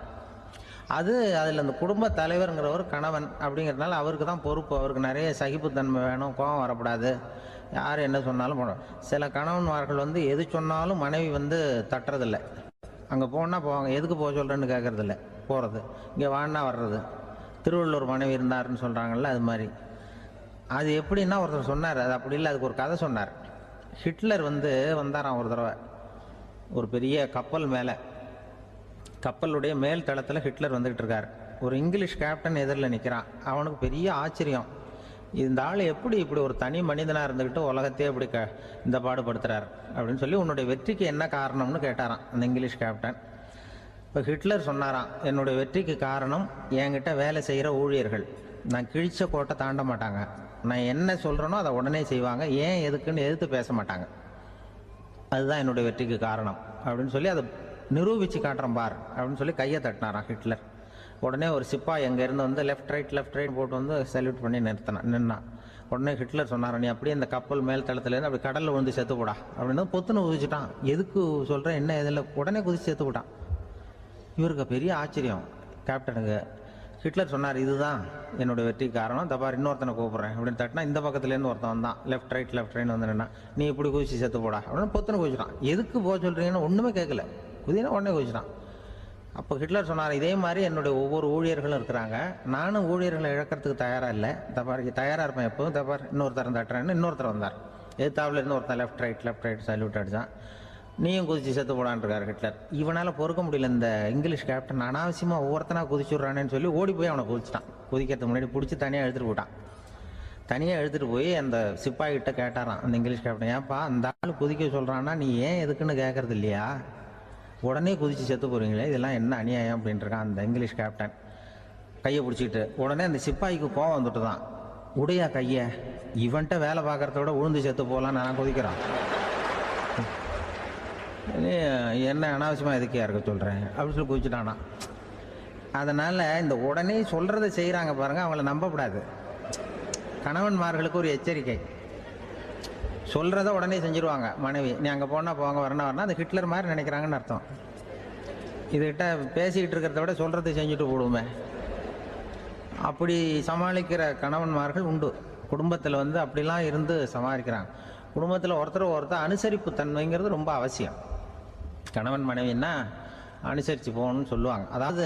அது. அதில் அந்த குடும்ப தலைவருங்கிறவர் கணவன் அப்படிங்கிறதுனால அவருக்கு தான் பொறுப்பு. அவருக்கு நிறைய சகிப்புத்தன்மை வேணும், கோபம் வரக்கூடாது, யார் என்ன சொன்னாலும் போகணும். சில கணவன்மார்கள் வந்து எது சொன்னாலும் மனைவி வந்து தட்டுறதில்லை, அங்கே போனால் போவாங்க, எதுக்கு போக சொல்கிறேன்னு கேட்குறதில்ல, போகிறது, இங்கே வான்னா வர்றது. திருவள்ளுவர் மனைவி இருந்தாருன்னு சொல்கிறாங்கல்ல, அது மாதிரி. அது எப்படின்னா ஒருத்தர் சொன்னார், அது அப்படி இல்லை, அதுக்கு ஒரு கதை சொன்னார். ஹிட்லர் வந்து வந்தாராம் ஒரு தடவை, ஒரு பெரிய கப்பல் மேலே, கப்பலுடைய மேல் தளத்தில் ஹிட்லர் வந்துக்கிட்டு இருக்கார். ஒரு இங்கிலீஷ் கேப்டன் எதிரில் நிற்கிறான். அவனுக்கு பெரிய ஆச்சரியம், இந்த ஆள் எப்படி இப்படி ஒரு தனி மனிதனாக இருந்துக்கிட்டு உலகத்தையே இப்படி இந்த பாடுபடுத்துகிறார் அப்படின்னு சொல்லி, உன்னுடைய வெற்றிக்கு என்ன காரணம்னு கேட்டாராம் அந்த இங்கிலீஷ் கேப்டன். இப்போ ஹிட்லர் சொன்னாராம், என்னுடைய வெற்றிக்கு காரணம் என்கிட்ட வேலை செய்கிற ஊழியர்கள், நான் கிழிச்ச கோட்டை தாண்ட மாட்டாங்க, நான் என்ன சொல்கிறேனோ அதை உடனே செய்வாங்க, ஏன் எதுக்குன்னு எதிர்த்து பேச மாட்டாங்க, அதுதான் என்னுடைய வெற்றிக்கு காரணம் அப்படின்னு சொல்லி அதை நிரூபித்து காட்டுறேன் பார் அப்படின்னு சொல்லி கையை தட்டினாராம் ஹிட்லர். உடனே ஒரு சிப்பாய் அங்கேருந்து வந்து லெஃப்ட் ரைட் போட்டு வந்து சல்யூட் பண்ணி நின்னான். உடனே ஹிட்லர் சொன்னார், நீ அப்படியே இந்த கப்பல் மேல் தளத்துலேருந்து அப்படி கடலில் விழுந்து செத்து போடா அப்படின்னு பொத்துன்னு குதிச்சுட்டான். எதுக்கு சொல்கிறேன் என்ன இதில், உடனே குதிச்சு செத்து போட்டான். இவருக்கு பெரிய ஆச்சரியம் கேப்டனுக்கு. ஹிட்லர் சொன்னார், இதுதான் என்னுடைய வெற்றிக்கு காரணம், தப்பார் இன்னொருத்தனை கூப்பிட்றேன் அப்படின்னு தட்டினா இந்த பக்கத்துலேருந்து ஒருத்தன் வந்தான். லெஃப்ட் ரைட் வந்து நின்னா, நீ இப்படி குதிச்சு செத்து போடா அப்படின்னு பொத்துன்னு குதிச்சுட்டான். எதுக்கு போக சொல்கிறீங்கன்னு ஒன்றுமே கேட்கல, குதினா உடனே குதிச்சுட்டான். அப்போ ஹிட்லர் சொன்னார், இதே மாதிரி என்னுடைய ஒவ்வொரு ஊழியர்களும் இருக்கிறாங்க, நானும் ஊழியர்களை இழக்கிறதுக்கு தயாராக இல்லை, தப்பார் தயாராக இருப்பேன் எப்போதும், தப்பார் இன்னொருத்தர் தட்டுறேன்னு இன்னொருத்தர் வந்தார். எதிர்த்தாவில் இருந்து ஒருத்தன் லெஃப்ட் ரைட் சல்யூட் அடித்தான். நீயும் குதிச்சு செத்து போடான்ருக்கார் ஹிட்லர். இவனால் பொறுக்க முடியல, இந்த இங்கிலீஷ் கேப்டன் அனாவசியமாக ஒவ்வொருத்தனாக குதிச்சுட்றானேன்னு சொல்லி ஓடி போய் அவனை குதிச்சிட்டான். குதிக்கிறதுக்கு முன்னாடி பிடிச்சி தனியாக எடுத்துகிட்டு போட்டான். தனியாக எடுத்துகிட்டு போய் அந்த சிப்பாய்கிட்ட கேட்டாரான் அந்த இங்கிலீஷ் கேப்டன், ஏன்ப்பா அந்த ஆள் குதிக்க சொல்கிறான்னா நீ ஏன் எதுக்குன்னு கேட்கறது இல்லையா, உடனே குதிச்சு செத்து போகிறீங்களே, இதெல்லாம் என்ன அநியாயம் அப்படின்ட்டுருக்கான் அந்த இங்கிலீஷ் கேப்டன் கையை பிடிச்சிக்கிட்டு. உடனே அந்த சிப்பாய்க்கு கோவம் வந்துட்டு தான், உடையா கையை, இவன்ட்ட வேலை பார்க்குறத விட உழுந்து செத்து போகலான்னு நான் குதிக்கிறான், என்ன அனாவசியமாக எதுக்கையா இருக்க சொல்கிறேன் அப்படின்னு சொல்லி குதிச்சுட்டானா. அதனால் இந்த உடனே சொல்கிறத செய்கிறாங்க பாருங்கள், அவங்கள நம்பக்கூடாது. கணவன்மார்களுக்கு ஒரு எச்சரிக்கை, சொல்கிறத உடனே செஞ்சுருவாங்க மனைவி, நீ அங்கே போனால் போங்க வரணும் அது ஹிட்லர் மாதிரி நினைக்கிறாங்கன்னு அர்த்தம். இதுகிட்ட பேசிக்கிட்டு இருக்கிறத விட சொல்கிறத செஞ்சுட்டு போடுவோமே, அப்படி சமாளிக்கிற கணவன்மார்கள் உண்டு. குடும்பத்தில் வந்து அப்படிலாம் இருந்து சமாளிக்கிறாங்க. குடும்பத்தில் ஒருத்தர் அனுசரிப்பு தன்மைங்கிறது ரொம்ப அவசியம். கணவன் மனைவின்னா அனுசரித்து போகணும்னு சொல்லுவாங்க. அதாவது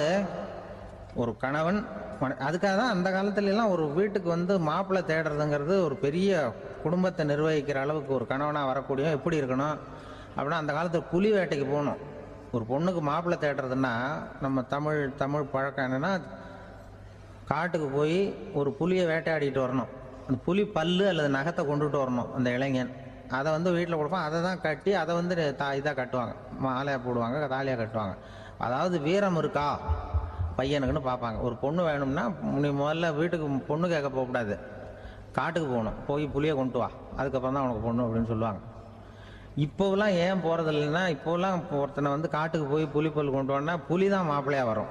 ஒரு கணவன் அதுக்காக தான் அந்த காலத்துலலாம் ஒரு வீட்டுக்கு வந்து மாப்பிள்ளை தேடுறதுங்கிறது ஒரு பெரிய குடும்பத்தை நிர்வகிக்கிற அளவுக்கு ஒரு கணவனாக வரக்கூடிய எப்படி இருக்கணும் அப்படின்னா, அந்த காலத்தில் புலி வேட்டைக்கு போகணும். ஒரு பொண்ணுக்கு மாப்பிள்ளை தேடுறதுன்னா நம்ம தமிழ் பழக்கம் என்னென்னா, காட்டுக்கு போய் ஒரு புலியை வேட்டையாடிட்டு வரணும். அந்த புலி பல்லு அல்லது நகத்தை கொண்டுட்டு வரணும் அந்த இளைஞன். அதை வந்து வீட்டில் கொடுப்பான், அதை தான் கட்டி அதை வந்து இதாக கட்டுவாங்க, மாலையாக போடுவாங்க, தாலியாக கட்டுவாங்க. அதாவது வீரம் இருக்கா பையனுக்குன்னு பார்ப்பாங்க. ஒரு பொண்ணு வேணும்னா நீ முதல்ல வீட்டுக்கு பொண்ணு கேட்க போகக்கூடாது, காட்டுக்கு போகணும், போய் புளியை கொண்டு வா, அதுக்கப்புறம் தான் உனக்கு பொண்ணு அப்படின்னு சொல்லுவாங்க. இப்போவெல்லாம் ஏன் போகிறது இல்லைன்னா, இப்போலாம் ஒருத்தனை வந்து காட்டுக்கு போய் புலி பல் கொண்டு வானா புலி தான் மாப்பிள்ளையாக வரும்.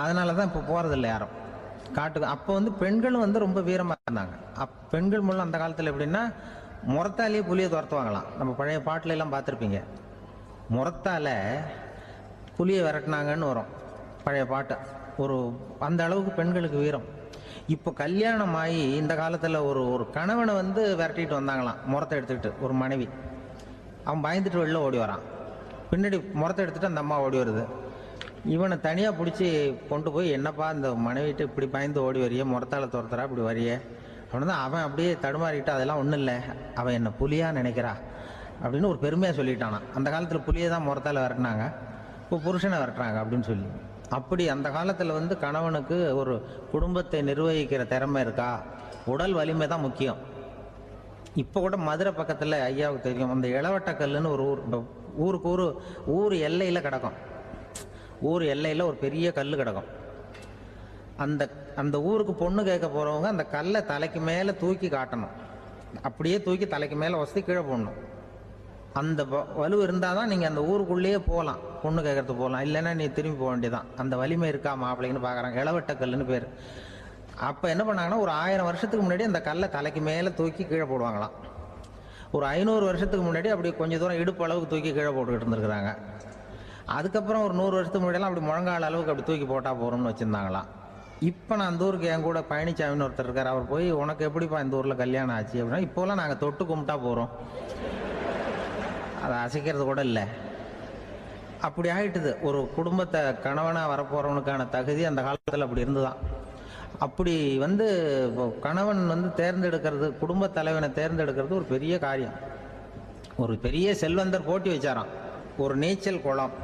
அதனால தான் இப்போ போகிறதில்ல யாரும் காட்டுக்கு. அப்போ வந்து பெண்களும் வந்து ரொம்ப வீரமாக இருந்தாங்க. பெண்கள் மூலம் அந்த காலத்தில் எப்படின்னா, முறத்தாலேயே புலியை துரத்துவாங்களாம். நம்ம பழைய பாட்டில எல்லாம் பார்த்துருப்பீங்க, முறத்தால புலியை விரட்டினாங்கன்னு வரும் பழைய பாட்டு. அந்த அளவுக்கு பெண்களுக்கு வீரம். இப்போ கல்யாணம் ஆகி இந்த காலத்தில் ஒரு கணவனை வந்து விரட்டிட்டு வந்தாங்களாம் முறத்தை எடுத்துக்கிட்டு. ஒரு மனைவி அவன் பயந்துட்டு வெளில ஓடி வரான், பின்னாடி முறத்தை எடுத்துகிட்டு அந்த அம்மா ஓடி வருது. இவனை தனியாக பிடிச்சி கொண்டு போய், என்னப்பா இந்த மனைவிட்டு இப்படி பயந்து ஓடி வரையே, முறத்தால் துரத்துறா இப்படி வரையே அப்படின்னு தான் அவன் அப்படியே தடுமாறிட்டு, அதெல்லாம் ஒன்றும் இல்லை, அவன் என்ன புலியாக நினைக்கிறா அப்படின்னு ஒரு பெருமையாக சொல்லிட்டானான். அந்த காலத்தில் புலியை தான் முறத்தால் விரட்டினாங்க, இப்போ புருஷனை விரட்டுறாங்க அப்படின்னு சொல்லி. அப்படி அந்த காலத்தில் வந்து கணவனுக்கு ஒரு குடும்பத்தை நிர்வகிக்கிற திறமை இருக்கா, உடல் வலிமை தான் முக்கியம். இப்போ கூட மதுரை பக்கத்தில் ஐயாவுக்கு தெரியும், அந்த இளவட்டக்கல்லுன்னு ஒரு ஊருக்கு ஊர் எல்லையில் கிடக்கும். ஊர் எல்லையில் ஒரு பெரிய கல் கிடக்கும். அந்த ஊருக்கு பொண்ணு கேட்க போகிறவங்க அந்த கல்லை தலைக்கு மேலே தூக்கி காட்டணும், அப்படியே தூக்கி தலைக்கு மேலே வசதி கீழே போடணும். அந்த வலு இருந்தால் தான் நீங்கள் அந்த ஊருக்குள்ளேயே போகலாம், பொண்ணு கேட்கறதுக்கு போகலாம், இல்லைன்னா நீ திரும்பி போக வேண்டியதான். அந்த வலிமை இருக்கா மாப்பிள்ளைன்னு பார்க்குறாங்க, இளவட்டக்கல்லுன்னு பேர். அப்போ என்ன பண்ணாங்கன்னா, ஒரு 1000 வருஷத்துக்கு முன்னாடி அந்த கல்லை தலைக்கு மேலே தூக்கி கீழே போடுவாங்களாம். ஒரு 500 வருஷத்துக்கு முன்னாடி அப்படி கொஞ்சம் தூரம் இடுப்பு அளவுக்கு தூக்கி கீழே போட்டுக்கிட்டு இருந்திருக்கிறாங்க. அதுக்கப்புறம் ஒரு 100 வருஷத்துக்கு முன்னாடியெல்லாம் அப்படி முழங்கால அளவுக்கு அப்படி தூக்கி போட்டால் போகிறோம்னு வச்சுருந்தாங்களாம். இப்போ நான் அந்த ஊருக்கு என் கூட பழனிசாமின்னு ஒருத்தர் இருக்கார், அவர் போய் உனக்கு எப்படிப்பா இந்த ஊரில் கல்யாணம் ஆச்சு அப்படின்னா, இப்போலாம் நாங்கள் தொட்டு கும்பிட்டா போகிறோம், அதை அசைக்கிறது கூட இல்லை. அப்படி ஆகிட்டுது. ஒரு குடும்பத்தை கணவனாக வரப்போகிறவனுக்கான தகுதி அந்த காலத்தில் அப்படி இருந்துதான். அப்படி வந்து கணவன் வந்து தேர்ந்தெடுக்கிறது, குடும்ப தலைவனை தேர்ந்தெடுக்கிறது ஒரு பெரிய காரியம். ஒரு பெரிய செல்வந்தர் போட்டி வச்சாராம், ஒரு நீச்சல் குளம்,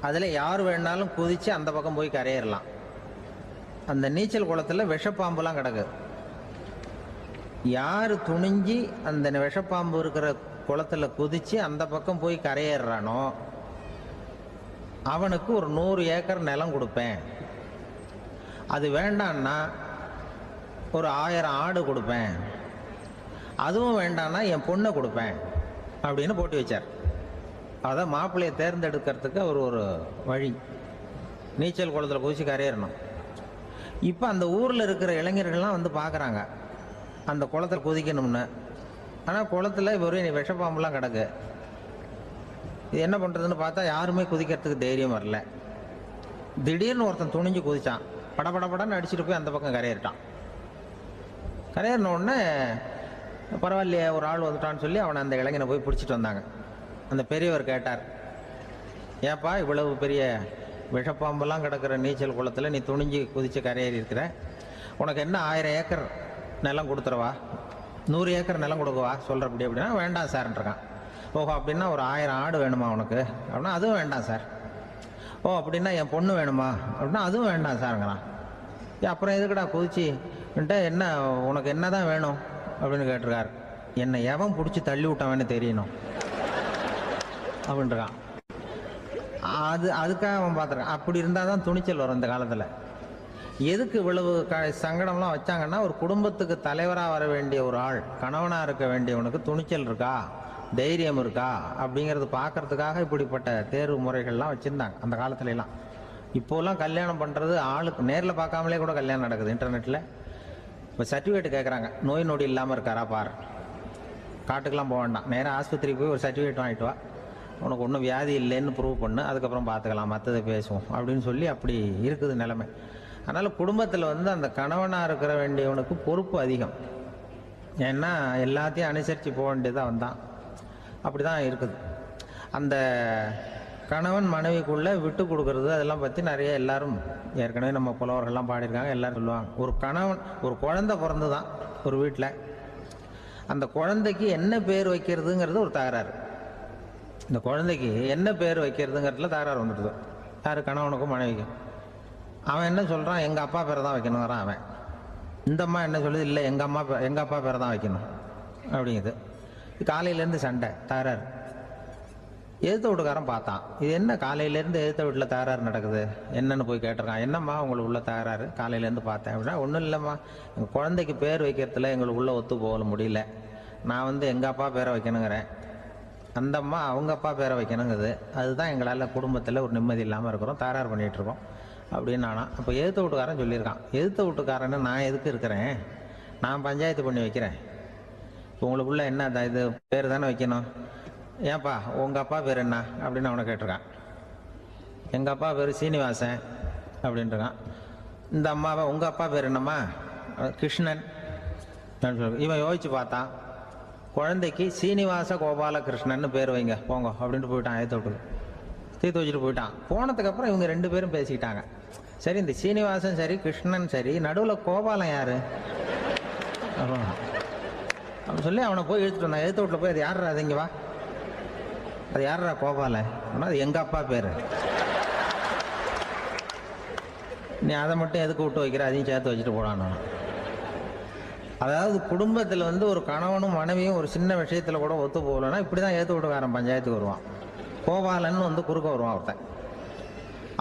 அதில் யார் வேணாலும் குதித்து அந்த பக்கம் போய் கரையேறலாம். அந்த நீச்சல் குளத்தில் விஷப்பாம்புலாம் கிடக்கு. யார் துணிஞ்சி அந்த விஷப்பாம்பு இருக்கிற குளத்தில் குதித்து அந்த பக்கம் போய் கரையேறானோ அவனுக்கு ஒரு 100 ஏக்கர் நிலம் கொடுப்பேன், அது வேண்டான்னா ஒரு 1000 ஆடு கொடுப்பேன், அதுவும் வேண்டாம்னா என் பொண்ணை கொடுப்பேன் அப்படின்னு போட்டி வச்சார். அதான் மாப்பிள்ளையை தேர்ந்தெடுக்கிறதுக்கு அவர் ஒரு வழி, நீச்சல் குளத்தில் குதிச்சு கரையேறணும். இப்போ அந்த ஊரில் இருக்கிற இளைஞர்கள்லாம் வந்து பார்க்குறாங்க அந்த குளத்தில் குதிக்கணும்னு. ஆனால் குளத்தில் ஒரு விஷப்பாம்புலாம் கிடக்கு. இது என்ன பண்ணுறதுன்னு பார்த்தா யாருமே குதிக்கிறதுக்கு தைரியம் வரல. திடீர்னு ஒருத்தன் துணிஞ்சு குதிச்சான், படபடன்னு அடிச்சுட்டு போய் அந்த பக்கம் கரையேறிட்டான். கரையேறின உடனே பரவாயில்லையே ஒரு ஆள் வந்துட்டான்னு சொல்லி அவனை அந்த இளைஞனை போய் பிடிச்சிட்டு வந்தாங்க. அந்த பெரியவர் கேட்டார், ஏப்பா இவ்வளவு பெரிய விஷப்பாம்பெல்லாம் கிடக்கிற நீச்சல் குளத்தில் நீ துணிஞ்சு குதித்து கரையேறி இருக்கிற, உனக்கு என்ன 1000 ஏக்கர் நிலம் கொடுத்துருவா, 100 ஏக்கர் நிலம் கொடுக்குவா சொல்கிறப்படி அப்படின்னா வேண்டாம் சார்ன்றான். ஓஹோ அப்படின்னா ஒரு 1000 ஆடு வேணுமா உனக்கு அப்படின்னா அதுவும் வேண்டாம் சார். ஓ அப்படின்னா என் பொண்ணு வேணுமா அப்படின்னா அதுவும் வேண்டாம் சாருங்கிறான். அப்புறம் எதுக்குடா குதிச்சுன்ட்டு என்ன உனக்கு என்ன தான் வேணும் அப்படின்னு கேட்டிருக்காரு. என்னை எவன் பிடிச்சி தள்ளி விட்டவன்னு தெரியணும் அப்படின்றான். அதுக்காக அவன் பார்த்துருக்கான். அப்படி இருந்தால் தான் துணிச்சல் வரும் இந்த காலத்தில். எதுக்கு இவ்வளவு சங்கடம்லாம் வச்சாங்கன்னா, ஒரு குடும்பத்துக்கு தலைவராக வர வேண்டிய ஒரு ஆள், கணவனாக இருக்க வேண்டியவனுக்கு துணிச்சல் இருக்கா, தைரியம் இருக்கா அப்படிங்கிறது பார்க்கறதுக்காக இப்படிப்பட்ட தேர்வு முறைகள்லாம் வச்சுருந்தாங்க அந்த காலத்துலலாம். இப்போலாம் கல்யாணம் பண்ணுறது ஆளுக்கு நேரில் பார்க்காமலே கூட கல்யாணம் நடக்குது இன்டர்நெட்டில். இப்போ சர்டிஃபிகேட் கேட்குறாங்க, நோய் நொடி இல்லாமல் இருக்காரா பார், காட்டுக்கெலாம் போக வேண்டாம், நேராக ஆஸ்பத்திரிக்கு போய் ஒரு சர்டிஃபிகேட் வாங்கிட்டு வா, உனக்கு ஒன்றும் வியாதி இல்லைன்னு ப்ரூவ் பண்ணு, அதுக்கப்புறம் பார்த்துக்கலாம், மற்றதை பேசுவோம் அப்படின்னு சொல்லி அப்படி இருக்குது நிலைமை. அதனால் குடும்பத்தில் வந்து அந்த கணவனாக இருக்கிற வேண்டியவனுக்கு பொறுப்பு அதிகம். ஏன்னா எல்லாத்தையும் அனுசரித்து போக வேண்டியதாக வந்தான். அப்படி தான் இருக்குது. அந்த கணவன் மனைவிக்குள்ளே விட்டு கொடுக்கறது அதெல்லாம் பற்றி நிறைய எல்லாரும் ஏற்கனவே நம்ம புலவர்கள்லாம் பாடியிருக்காங்க, எல்லோரும் சொல்லுவாங்க. ஒரு கணவன், ஒரு குழந்தை பிறந்து தான் ஒரு வீட்டில், அந்த குழந்தைக்கு என்ன பேர் வைக்கிறதுங்கிறது ஒரு தகராறு. இந்த குழந்தைக்கு என்ன பேர் வைக்கிறதுங்கிறதுல தகராறு வந்துடுது. யார்? கணவனுக்கும் மனைவிக்கும். அவன் என்ன சொல்கிறான், எங்கள் அப்பா பேரை தான் வைக்கணுங்கிறான் அவன். இந்த அம்மா என்ன சொல்லுது, இல்லை எங்கள் அப்பா பேரை தான் வைக்கணும் அப்படிங்குது. காலையிலேருந்து சண்டை, தகராறு. எதிர்த்த வீட்டுக்காரன் பார்த்தான், இது என்ன காலையிலேருந்து எதிர்த்த வீட்டில் தகராறு நடக்குது, என்னன்னு போய் கேட்டிருக்கான். என்னம்மா உங்களுக்கு உள்ள தகராறு, காலையிலேருந்து பார்த்தேன் அப்படின்னா. ஒன்றும் இல்லைம்மா, எங்கள் குழந்தைக்கு பேர் வைக்கிறதுல எங்களுக்கு உள்ளே ஒத்து போக முடியல, நான் வந்து எங்கள் அப்பா பேரை வைக்கணுங்கிறேன், அந்த அம்மா அவங்க அப்பா பேரை வைக்கணுங்குது, அதுதான் எங்களால் குடும்பத்தில் ஒரு நிம்மதி இல்லாமல் இருக்கிறோம், தகராறு பண்ணிகிட்ருக்கோம் அப்படின்னு நானா. அப்போ எதிர்த்த வீட்டுக்காரன் சொல்லியிருக்கான், எதிர்த்த வீட்டுக்காரன்னு நான் எதுக்கு இருக்கிறேன், நான் பஞ்சாயத்து பண்ணி வைக்கிறேன், உங்களுக்குள்ள என்ன இது பேர் தானே வைக்கணும், ஏன்பா உங்கள் அப்பா பேர் என்ன அப்படின்னு அவனை கேட்டிருக்கான். எங்கள் அப்பா பேர் சீனிவாசன் அப்படின்ட்டுருக்கான். இந்த அம்மாவை உங்கள் அப்பா பேர் என்னம்மா, கிருஷ்ணன். இவன் யோசிச்சு பார்த்தான், குழந்தைக்கு சீனிவாச கோபாலகிருஷ்ணன் பேர் வைங்க போங்க அப்படின்ட்டு போயிட்டான். தீர்த்து வச்சுட்டு போயிட்டான். போனதுக்கப்புறம் இவங்க 2 பேரும் பேசிக்கிட்டாங்க. சரி, இந்த சீனிவாசன் சரி கிருஷ்ணன் சரி, நடுவில் கோபாலன் யாரு அப்படின்னு சொல்லி அவனை போய் இழுத்துட்டு வந்தான். எழுத்து வீட்டில் போய் அது யாரா, அது இங்கே வா, அது யாரா கோபாலன் அப்படின்னா அது எங்கள் அப்பா பேர், நீ அதை மட்டும் எதுக்கு விட்டு வைக்கிற, அதையும் சேர்த்து வச்சுட்டு போடான்னு. அதாவது குடும்பத்தில் வந்து ஒரு கணவனும் மனைவியும் ஒரு சின்ன விஷயத்தில் கூட ஒத்து போகலன்னா இப்படி தான் ஏற்று வீட்டுக்காரன் பஞ்சாயத்துக்கு வருவான், கோபாலன்னு வந்து குறுக்க வருவான் ஒருத்தன்.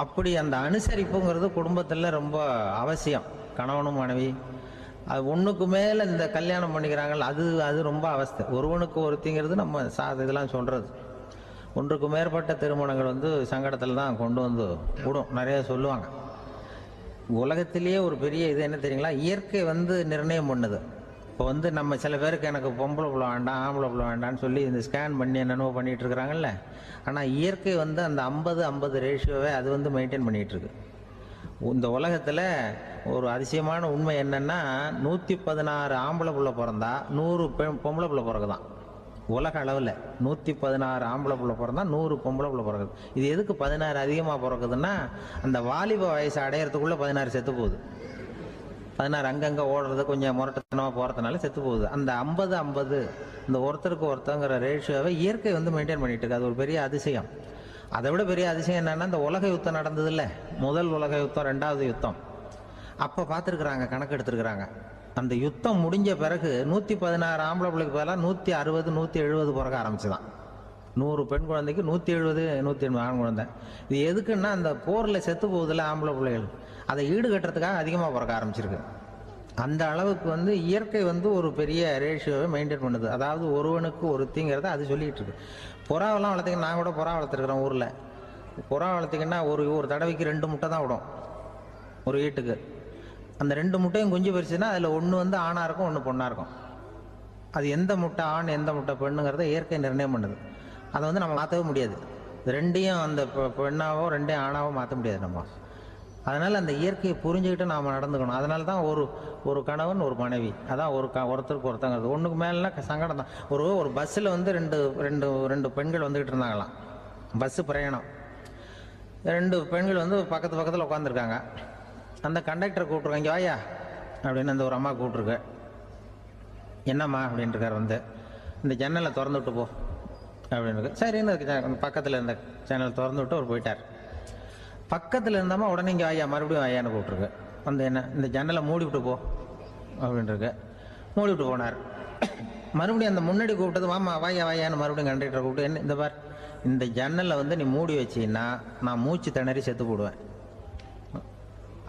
அப்படி அந்த அனுசரிப்புங்கிறது குடும்பத்தில் ரொம்ப அவசியம். கணவனும் மனைவி அது ஒன்றுக்கு மேலே இந்த கல்யாணம் பண்ணிக்கிறாங்கல்ல, அது ரொம்ப அவஸ்தை. ஒருவனுக்கு ஒருத்திங்கிறது நம்ம இதெல்லாம் சொல்கிறது. ஒன்றுக்கு மேற்பட்ட திருமணங்கள் வந்து சங்கடத்தில் தான் கொண்டு வந்து விடும். நிறைய சொல்லுவாங்க. உலகத்திலேயே ஒரு பெரிய இது என்ன தெரியுங்களா, இயற்கை வந்து நிர்ணயம் பண்ணுது. இப்போ வந்து நம்ம சில பேருக்கு எனக்கு பொம்பளை பிள்ளை வேண்டாம் ஆம்பளை பிள்ளை வேண்டான்னு சொல்லி இந்த ஸ்கேன் பண்ணி என்னென்னவோ பண்ணிகிட்டு இருக்கிறாங்கல்ல. ஆனால் இயற்கை வந்து அந்த 50-50 ரேஷியோவை அது வந்து மெயின்டைன் பண்ணிகிட்ருக்கு. இந்த உலகத்தில் ஒரு அதிசயமான உண்மை என்னென்னா, 116 ஆம்பளை பிள்ளை பிறந்தா 100 பொம்பளை பிள்ளை பிறகுதான். உலக அளவில் 116 ஆம்பளை பிள்ளை பிறந்தா 100 பொம்பளை பிள்ளை பிறகுது. இது எதுக்கு 16 அதிகமாக பிறக்குதுன்னா, அந்த வாலிப வயசு அடையிறதுக்குள்ளே 16 செத்து போகுது. 16 அங்கங்கே ஓடுறது கொஞ்சம் முரட்டத்தனமாக போகிறதுனால செத்து போகுது. அந்த 50-50 இந்த ஒருத்தருக்கு ஒருத்தங்கிற ரேஷியோவை இயற்கை வந்து மெயின்டைன் பண்ணிட்டு இருக்கு. அது ஒரு பெரிய அதிசயம். அதை விட பெரிய அதிசயம் என்னன்னா, இந்த உலக யுத்தம் நடந்தது இல்லை, முதல் உலக யுத்தம், 2வது யுத்தம், அப்போ பார்த்துருக்குறாங்க, கணக்கு எடுத்துருக்குறாங்க. அந்த யுத்தம் முடிஞ்ச பிறகு 116 ஆம்பளை பிள்ளைக்கு பதிலாக 160 170 பிறக்க ஆரம்பிச்சுதான். 100 பெண் குழந்தைக்கு 170 180 ஆண் குழந்தை. இது எதுக்குன்னா, அந்த போரில் செத்து போகுதில்ல ஆம்பளை பிள்ளைகள், அதை ஈடுகட்டுறதுக்காக அதிகமாக பிறக்க ஆரம்பிச்சிருக்கு. அந்த அளவுக்கு வந்து இயற்கை வந்து ஒரு பெரிய ரேஷியோவை மெயின்டைன் பண்ணுது. அதாவது ஒருவனுக்கு ஒருத்திங்கிறத அது சொல்லிகிட்டு இருக்கு. புறாவெல்லாம் வளர்த்திங்கன்னா, நான் கூட புறா வளர்த்துருக்குறேன் ஊரில். புறா வளர்த்திங்கன்னா ஒரு தடவைக்கு 2 முட்டை தான் விடும் ஒரு வீட்டுக்கு. அந்த 2 முட்டையும் குஞ்சு பறிச்சுன்னா அதில் ஒன்று வந்து ஆணாக இருக்கும், ஒன்று பொண்ணாக இருக்கும். அது எந்த முட்டை ஆண் எந்த முட்டை பெண்ணுங்கிறத இயற்கை நிர்ணயம் பண்ணுது. அதை வந்து நம்ம மாற்றவே முடியாது. ரெண்டையும் அந்த பெண்ணாவோ ரெண்டையும் ஆணாவோ மாற்ற முடியாது நம்ம. அதனால் அந்த இயற்கையை புரிஞ்சுக்கிட்டு நாம் நடந்துக்கணும். அதனால தான் ஒரு கணவன் ஒரு மனைவி, அதான் ஒருத்தருக்கு ஒருத்தங்கிறது. ஒன்றுக்கு மேலேனா சங்கடம் தான். ஒரு பஸ்ஸில் வந்து ரெண்டு பெண்கள் வந்துக்கிட்டு இருந்தாங்களாம். பஸ்ஸு பிரயாணம். 2 பெண்கள் வந்து பக்கத்தில் உட்காந்துருக்காங்க. அந்த கண்டக்டரை கூப்பிட்ருக்காங்க, இங்கே வாயா அப்படின்னு அந்த ஒரு அம்மா கூப்பிட்ருக்கு. என்னம்மா அப்படின்ட்டுருக்கார். வந்து இந்த ஜன்னலை திறந்து விட்டு போ அப்படின்னு. சரின்னு பக்கத்தில் இருந்த ஜன்னலை திறந்து விட்டு அவர் போயிட்டார். பக்கத்தில் இருந்தாமல் உடனே இங்கே வாயா மறுபடியும் வாயான்னு கூப்பிட்ருக்கு. வந்து என்ன இந்த ஜன்னலை மூடி விட்டு போ அப்படின்ட்டுருக்கு. மூடி விட்டு போனார். மறுபடியும் அந்த முன்னாடி கூப்பிட்டது வாமா வாயான்னு மறுபடியும் கண்டக்டரை கூப்பிட்டு, என்ன இந்த பார், இந்த ஜன்னலை வந்து நீ மூடி வச்சின்னா நான் மூச்சு திணறி செத்து போடுவேன்.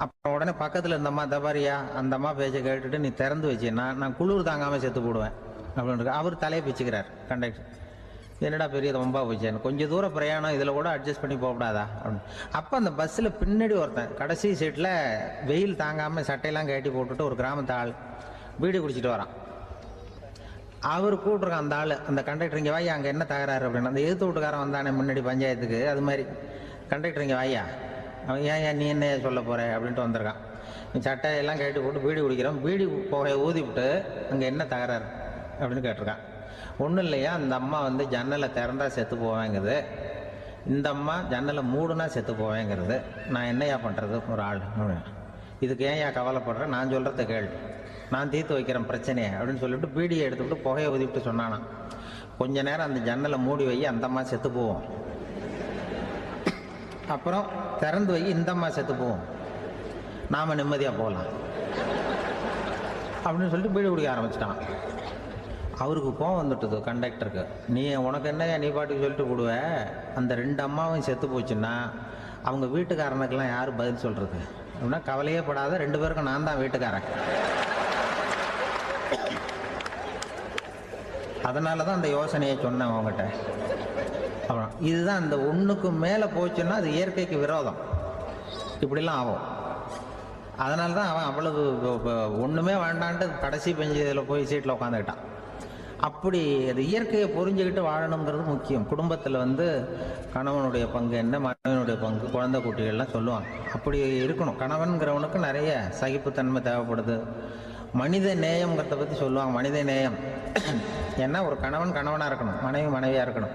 அப்புறம் உடனே பக்கத்தில் இருந்தம்மா தபாரியா அந்த அம்மா பேச்சை கேட்டுட்டு நீ திறந்து வச்சின்னா நான் குளிர் தாங்காமல் செத்து போடுவேன் அப்படின்ட்டு அவர் தலையை பிச்சுக்கிறார் கண்டக்டர். என்னடா பெரிய ரொம்ப போச்சேன்னு, கொஞ்சம் தூரம் பிரயாணம் இதில் கூட அட்ஜஸ்ட் பண்ணி போகக்கூடாதா அப்படின்னு. அப்போ அந்த பஸ்ஸில் பின்னாடி ஒருத்தன் கடைசி சீட்டில் வெயில் தாங்காமல் சட்டையெல்லாம் கட்டி போட்டுட்டு ஒரு கிராமத்து ஆள் பீடி குடிச்சிட்டு வரான். அவர் கூப்பிட்ருக்கான் அந்த ஆள், அந்த கண்டக்டர், இங்கே வாயா அங்கே என்ன தகராறு அப்படின்னு. அந்த எதிர்த்து வீட்டுக்காரன் வந்தானே முன்னாடி பஞ்சாயத்துக்கு, அது மாதிரி கண்டக்டர் இங்கே வாயா, அவன் ஏன் நீ என்ன சொல்ல போகிற அப்படின்ட்டு வந்திருக்கான். சட்டையெல்லாம் கட்டி போட்டு பீடி குடிக்கிறோம், பீடி புகையை ஊதி விட்டு அங்கே என்ன தகராறு அப்படின்னு கேட்டிருக்கான். ஒன்றும் இல்லையா, அந்த அம்மா வந்து ஜன்னலை திறந்தா செத்து போவேங்கிறது, இந்த அம்மா ஜன்னலை மூடுனா செத்து போவேங்கிறது, நான் என்னையா பண்ணுறது ஒரு ஆள் அப்படின்னு. இதுக்கு ஏன் கவலைப்படுறேன், நான் சொல்கிறத கேள், நான் தீர்த்து வைக்கிறேன் பிரச்சனையை அப்படின்னு சொல்லிவிட்டு பீடியை எடுத்துக்கிட்டு புகையை ஊதிவிட்டு சொன்னானா, கொஞ்ச நேரம் அந்த ஜன்னலை மூடி வை, அந்த அம்மா செத்து போவோம், அப்புறம் திறந்து வை, இந்த அம்மா செத்து போவோம், நாம் நிம்மதியாக போகலாம் அப்படின்னு சொல்லிட்டு பீடி குடிக்க ஆரம்பிச்சிட்டான். அவருக்கு கோவம் வந்துட்டுது கண்டக்டருக்கு. உனக்கு என்ன நீ பாட்டுக்கு சொல்லிட்டு போடுவ, அந்த 2 அம்மாவும் செத்து போச்சுன்னா அவங்க வீட்டுக்காரனுக்கெல்லாம் யார் பதில் சொல்கிறது அப்படின்னா, கவலையே படாத, 2 பேருக்கும் நான் தான் வீட்டுக்காரன். அதனால தான் அந்த யோசனையை சொன்னேன் அவங்ககிட்ட. அப்புறம் இதுதான், இந்த ஒன்றுக்கு மேலே போச்சுன்னா அது இயற்கைக்கு விரோதம், இப்படிலாம் ஆகும். அதனால தான் அவன் அவ்வளவு ஒன்றுமே வேண்டான்ட்டு கடைசி பெஞ்சு இதில் போய் சீட்டில் உட்காந்துக்கிட்டான். அப்படி அது இயற்கையை புரிஞ்சுக்கிட்டு வாழணுங்கிறது முக்கியம். குடும்பத்தில் வந்து கணவனுடைய பங்கு என்ன, மனைவனுடைய பங்கு, குழந்தை குட்டிகள்லாம் சொல்லுவாங்க. அப்படி இருக்கணும். கணவன்கிறவனுக்கு நிறைய சகிப்புத்தன்மை தேவைப்படுது. மனித நேயம்ங்கிறத பற்றி சொல்லுவாங்க. மனித நேயம் ஏன்னா ஒரு கணவன் கணவனாக இருக்கணும், மனைவி மனைவியாக இருக்கணும்.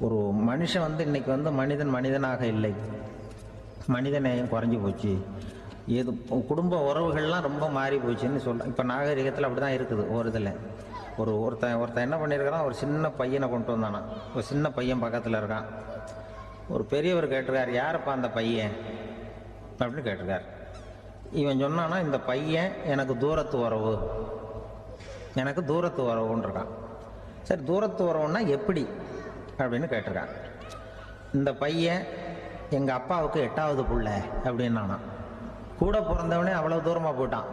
ஒரு மனுஷன் வந்து இன்னைக்கு வந்து மனிதனாக இல்லை, மனித நேயம் குறைஞ்சி போச்சு, ஏது குடும்ப உறவுகள்லாம் ரொம்ப மாறி போச்சுன்னு சொல்ல. இப்போ நாகரிகத்தில் அப்படி தான் இருக்குது. ஒரு இதில் ஒருத்தன் என்ன பண்ணியிருக்கிறான், ஒரு சின்ன பையனை கொண்டு வந்தானா, ஒரு சின்ன பையன் பக்கத்தில் இருக்கான். ஒரு பெரியவர் கேட்டிருக்கார், யாருப்பா அந்த பையன் அப்படின்னு கேட்டிருக்கார். இவன் சொன்னான்னா, இந்த பையன் எனக்கு தூரத்து உறவுன்னு இருக்கான். சரி, தூரத்து உறவுன்னா எப்படி அப்படின்னு கேட்டிருக்கான். இந்த பையன் எங்கள் அப்பாவுக்கு 8வது புள்ள அப்படின்னானா. கூட பிறந்தவனே அவ்வளோ தூரமாக போயிட்டான்,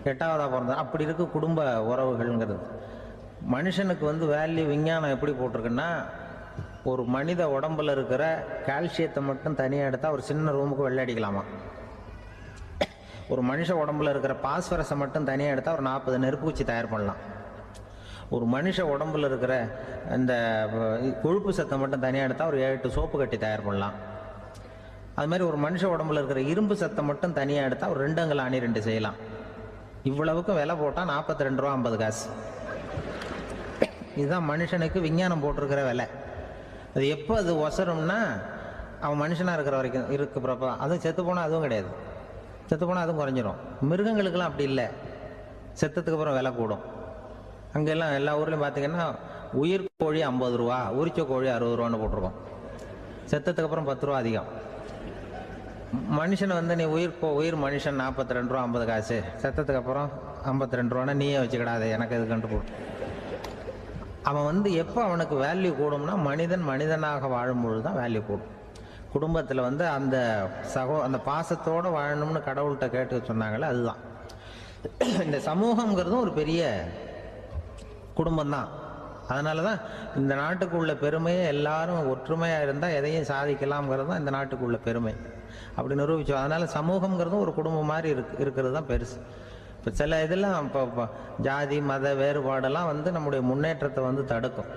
8வதாக பிறந்தான். அப்படி இருக்கு குடும்ப உறவுகள்ங்கிறது. மனுஷனுக்கு வந்து வேல்யூ விஞ்ஞானம் எப்படி போட்டிருக்குன்னா, ஒரு மனித உடம்புல இருக்கிற கால்சியத்தை மட்டும் தனியாக எடுத்தால் ஒரு சின்ன ரூமுக்கு வெள்ளை அடிக்கலாமா. ஒரு மனுஷ உடம்புல இருக்கிற பாஸ்பரஸை மட்டும் தனியாக எடுத்தால் ஒரு 40 நெருப்பூச்சி தயார் பண்ணலாம். ஒரு மனுஷ உடம்புல இருக்கிற இந்த கொழுப்பு சத்தை மட்டும் தனியாக எடுத்தால் ஒரு 7 சோப்பு கட்டி தயார் பண்ணலாம். அது மாதிரி ஒரு மனுஷ உடம்புல இருக்கிற இரும்பு சத்தை மட்டும் தனியாக எடுத்தால் ஒரு 2 அங்குல அணி 2 செய்யலாம். இவ்வளவுக்கும் விலை போட்டால் 42 ரூபா 50 காசு. இதுதான் மனுஷனுக்கு விஞ்ஞானம் போட்டிருக்கிற விலை. அது எப்போ அது ஒசரும்னா, அவன் மனுஷனாக இருக்கிற வரைக்கும் இருக்கிறப்ப. அதுவும் செத்து போனால் அதுவும் கிடையாது, செத்து போனால் அதுவும் குறைஞ்சிரும். மிருகங்களுக்கெல்லாம் அப்படி இல்லை, செத்ததுக்கு அப்புறம் விலை கூடும். அங்கெல்லாம் எல்லா ஊர்லேயும் பார்த்தீங்கன்னா உயிர் கோழி 50 ரூபா, உரிச்ச கோழி 60 ரூபான்னு போட்டிருக்கோம். செத்ததுக்கு அப்புறம் 10 ரூபா அதிகம். மனுஷனை வந்து நீ உயிர் மனுஷன் 42 ரூபா 50 காசு, செத்ததுக்கு அப்புறம் 52 ரூபான்னா நீயே வச்சுக்கிடாது, எனக்கு இது கண்டு போட்டு. அவன் வந்து எப்போ அவனுக்கு வேல்யூ கூடும்னா, மனிதனாக வாழும்பொழுது தான் வேல்யூ கூடும். குடும்பத்தில் வந்து அந்த பாசத்தோடு வாழணும்னு கடவுள்கிட்ட கேட்டு சொன்னாங்களே, அதுதான். இந்த சமூகங்கிறதும் ஒரு பெரிய குடும்பம் தான். அதனால தான் இந்த நாட்டுக்கு உள்ள பெருமையை எல்லாரும் ஒற்றுமையாக இருந்தால் எதையும் சாதிக்கலாம்ங்கிறது தான் இந்த நாட்டுக்கு உள்ள பெருமை. அப்படி நிரூபிச்சோம். அதனால சமூகங்கிறதும் ஒரு குடும்பம் மாதிரி இருக்கிறது தான் பெருசு. இப்போ சில இதெல்லாம் இப்போ ஜாதி மத வேறுபாடெல்லாம் நம்முடைய முன்னேற்றத்தை தடுக்கும்.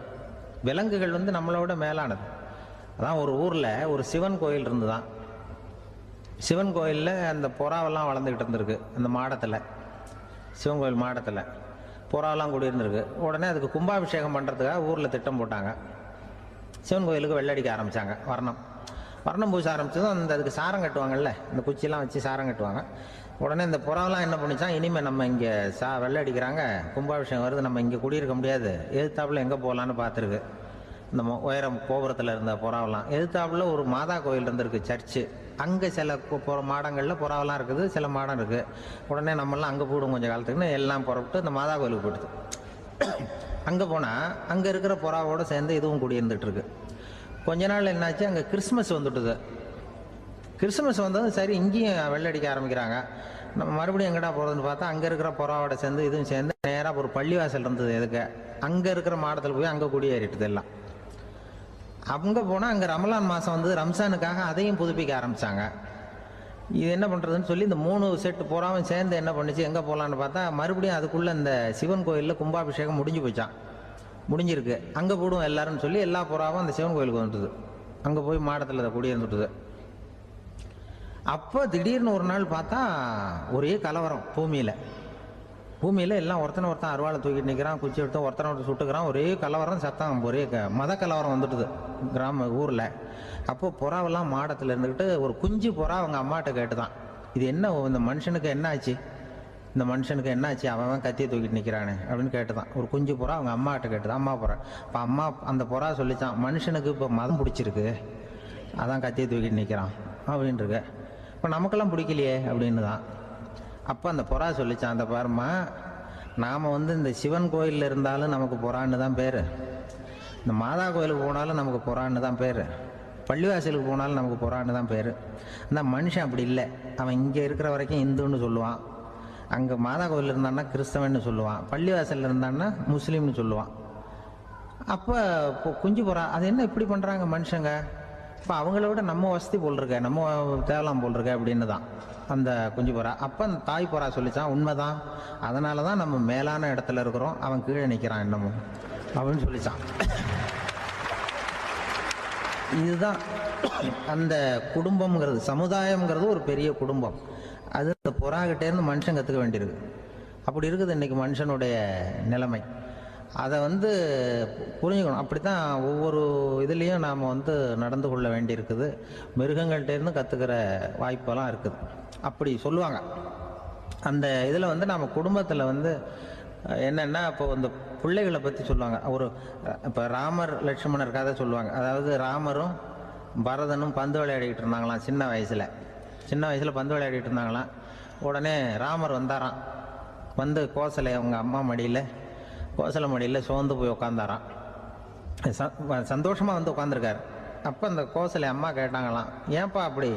விலங்குகள் நம்மளோட மேலானது. அதான் ஒரு ஊரில் ஒரு சிவன் கோயில் இருந்துதான். சிவன் கோயிலில் அந்த புறாவெல்லாம் வளர்ந்துக்கிட்டு இருந்திருக்கு. அந்த மாடத்தில், சிவன் கோயில் மாடத்தில் புறாவெல்லாம் குடியிருந்திருக்கு. உடனே அதுக்கு கும்பாபிஷேகம் பண்ணுறதுக்காக ஊரில் திட்டம் போட்டாங்க. சிவன் கோயிலுக்கு வெள்ளடிக்க ஆரம்பித்தாங்க. வர்ணம் பூச ஆரம்பித்ததும் அதுக்கு சாரம் கட்டுவாங்கல்ல, இந்த குச்சியெல்லாம் வச்சு சாரம் கட்டுவாங்க. உடனே இந்த புறாவெல்லாம் என்ன பண்ணிச்சான், இனிமேல் நம்ம இங்கே வெள்ளை அடிக்கிறாங்க, கும்பாபிஷேகம் வருது, நம்ம இங்கே குடியிருக்க முடியாது, எதிர்த்தாப்புல எங்கே போகலான்னு பார்த்துருக்கு. இந்த உயரம் கோபுரத்தில் இருந்த புறாவெல்லாம் எதிர்த்தாப்புல ஒரு மாதா கோயில் இருந்திருக்கு, சர்ச்சு. அங்கே சில மாடங்களில் புறாவெல்லாம் இருக்குது, சில மாடம் இருக்குது. உடனே நம்மளாம் அங்கே போடும் கொஞ்சம் காலத்துக்குன்னு எல்லாம் புறப்பட்டு இந்த மாதா கோயிலுக்கு போயிடுது. அங்கே போனால் அங்கே இருக்கிற புறாவோடு சேர்ந்து இதுவும் குடியிருந்துட்டுருக்கு. கொஞ்ச நாள் என்னாச்சு, அங்கே கிறிஸ்மஸ் வந்துட்டுது. கிறிஸ்மஸ் வந்ததும் சரி இங்கேயும் வெள்ளடிக்க ஆரம்பிக்கிறாங்க. நம்ம மறுபடியும் எங்கடா போகிறதுன்னு பார்த்தா அங்கே இருக்கிற புறாவோட சேர்ந்து இதுவும் சேர்ந்து நேராக ஒரு பள்ளிவாசல் இருந்தது. எதுக்கு அங்கே இருக்கிற மாடத்தில் போய் அங்கே குடியேறிட்டுது எல்லாம். அங்கே போனால் அங்கே ரமலான் மாதம் ரம்ஜானுக்காக அதையும் புதுப்பிக்க ஆரம்பித்தாங்க. இது என்ன பண்ணுறதுன்னு சொல்லி இந்த 3 செட்டு புறாவும் சேர்ந்து என்ன பண்ணிச்சு, எங்கே போகலான்னு பார்த்தா மறுபடியும் அதுக்குள்ளே இந்த சிவன் கோயிலில் கும்பாபிஷேகம் முடிஞ்சு போச்சான். முடிஞ்சிருக்கு, அங்கே போடுவோம் எல்லாருன்னு சொல்லி எல்லா புறாவும் அந்த சிவன் கோயிலுக்கு வந்துட்டுது. அங்கே போய் மாடத்தில் அதை குடியிருந்துட்டுது. அப்போ திடீர்னு ஒரு நாள் பார்த்தா ஒரே கலவரம் பூமியில் எல்லாம் ஒருத்தன் அருவாளை தூக்கிட்டு நிற்கிறான், குச்சி எடுத்து ஒருத்தனை சுட்டுக்கிறான். ஒரே கலவரம், சத்தம், ஒரே மத கலவரம் வந்துட்டுது ஊரில். அப்போ புறாவெல்லாம் மாடத்தில் இருந்துக்கிட்டு ஒரு குஞ்சு புறா அவங்க அம்மாட்ட கேட்டுதான், இது என்ன, இந்த மனுஷனுக்கு என்ன ஆச்சு, இந்த மனுஷனுக்கு என்ன ஆச்சு, அவன் கத்தியை தூக்கிட்டு நிற்கிறானே அப்படின்னு கேட்டுதான். ஒரு குஞ்சு புறா அவங்க அம்மாட்ட கேட்டுதான், அம்மா புறா. இப்போ அம்மா அந்த புறா சொல்லிச்சான், மனுஷனுக்கு இப்போ மதம் பிடிச்சிருக்கு, அதான் கத்தியை தூக்கிட்டு நிற்கிறான் அப்படின்ட்டுருக்கு. இப்போ நமக்கெல்லாம் பிடிக்கலையே அப்படின்னு தான். அப்போ அந்த புறா சொல்லிச்சான், அந்த பாருமா, நாம் இந்த சிவன் கோயிலில் இருந்தாலும் நமக்கு புறான்னு தான் பேர், இந்த மாதா கோயிலுக்கு போனாலும் நமக்கு புறான்னு தான் பேர், பள்ளிவாசலுக்கு போனாலும் நமக்கு புறான்னு தான் பேர். அந்த மனுஷன் அப்படி இல்லை. அவன் இங்கே இருக்கிற வரைக்கும் இந்துன்னு சொல்லுவான், அங்கே மாதா கோயில் இருந்தான்னா கிறிஸ்தவன்னு சொல்லுவான், பள்ளிவாசலில் இருந்தான்னா முஸ்லீம்னு சொல்லுவான். அப்போ குஞ்சு புறா அது என்ன இப்படி பண்ணுறாங்க மனுஷங்க, இப்போ அவங்கள விட நம்ம வசதி போல் இருக்க, நம்ம தேவலாம் போல் இருக்க அப்படின்னு தான் அந்த குஞ்சு புறா. அப்போ அந்த தாய் புறா சொல்லிச்சான், உண்மைதான், அதனால தான் நம்ம மேலான இடத்துல இருக்கிறோம், அவன் கீழே நிற்கிறான் இன்னமும் அப்படின்னு சொல்லிச்சான். இதுதான் அந்த குடும்பம்ங்கிறது, சமுதாயம்ங்கிறது ஒரு பெரிய குடும்பம். அது இந்த புறாகிட்டேருந்து மனுஷன் கற்றுக்க வேண்டியிருக்கு. அப்படி இருக்குது இன்றைக்கி மனுஷனுடைய நிலைமை. அதை புரிஞ்சுக்கணும். அப்படி தான் ஒவ்வொரு இதுலேயும் நாம் நடந்து கொள்ள வேண்டியிருக்குது. மிருகங்கள்கிட்டேருந்து கற்றுக்கிற வாய்ப்பெல்லாம் இருக்குது. அப்படி சொல்லுவாங்க. அந்த இதில் நாம் குடும்பத்தில் என்னென்னா, இப்போ பிள்ளைகளை பற்றி சொல்லுவாங்க. இப்போ ராமர் லட்சுமணர் கதை சொல்லுவாங்க. அதாவது ராமரும் பரதனும் பந்து விளையாடிக்கிட்டு இருந்தாங்களாம் சின்ன வயசில் பந்து விளையாடிட்டு இருந்தாங்களாம். உடனே ராமர் வந்தாராம். கோசலை அவங்க அம்மா மடியில், கோசலை மடியில் சோர்ந்து போய் உட்காந்தாராம். சந்தோஷமாக உட்காந்துருக்காரு. அப்போ அந்த கோசலை அம்மா கேட்டாங்களாம், ஏன்பா அப்படி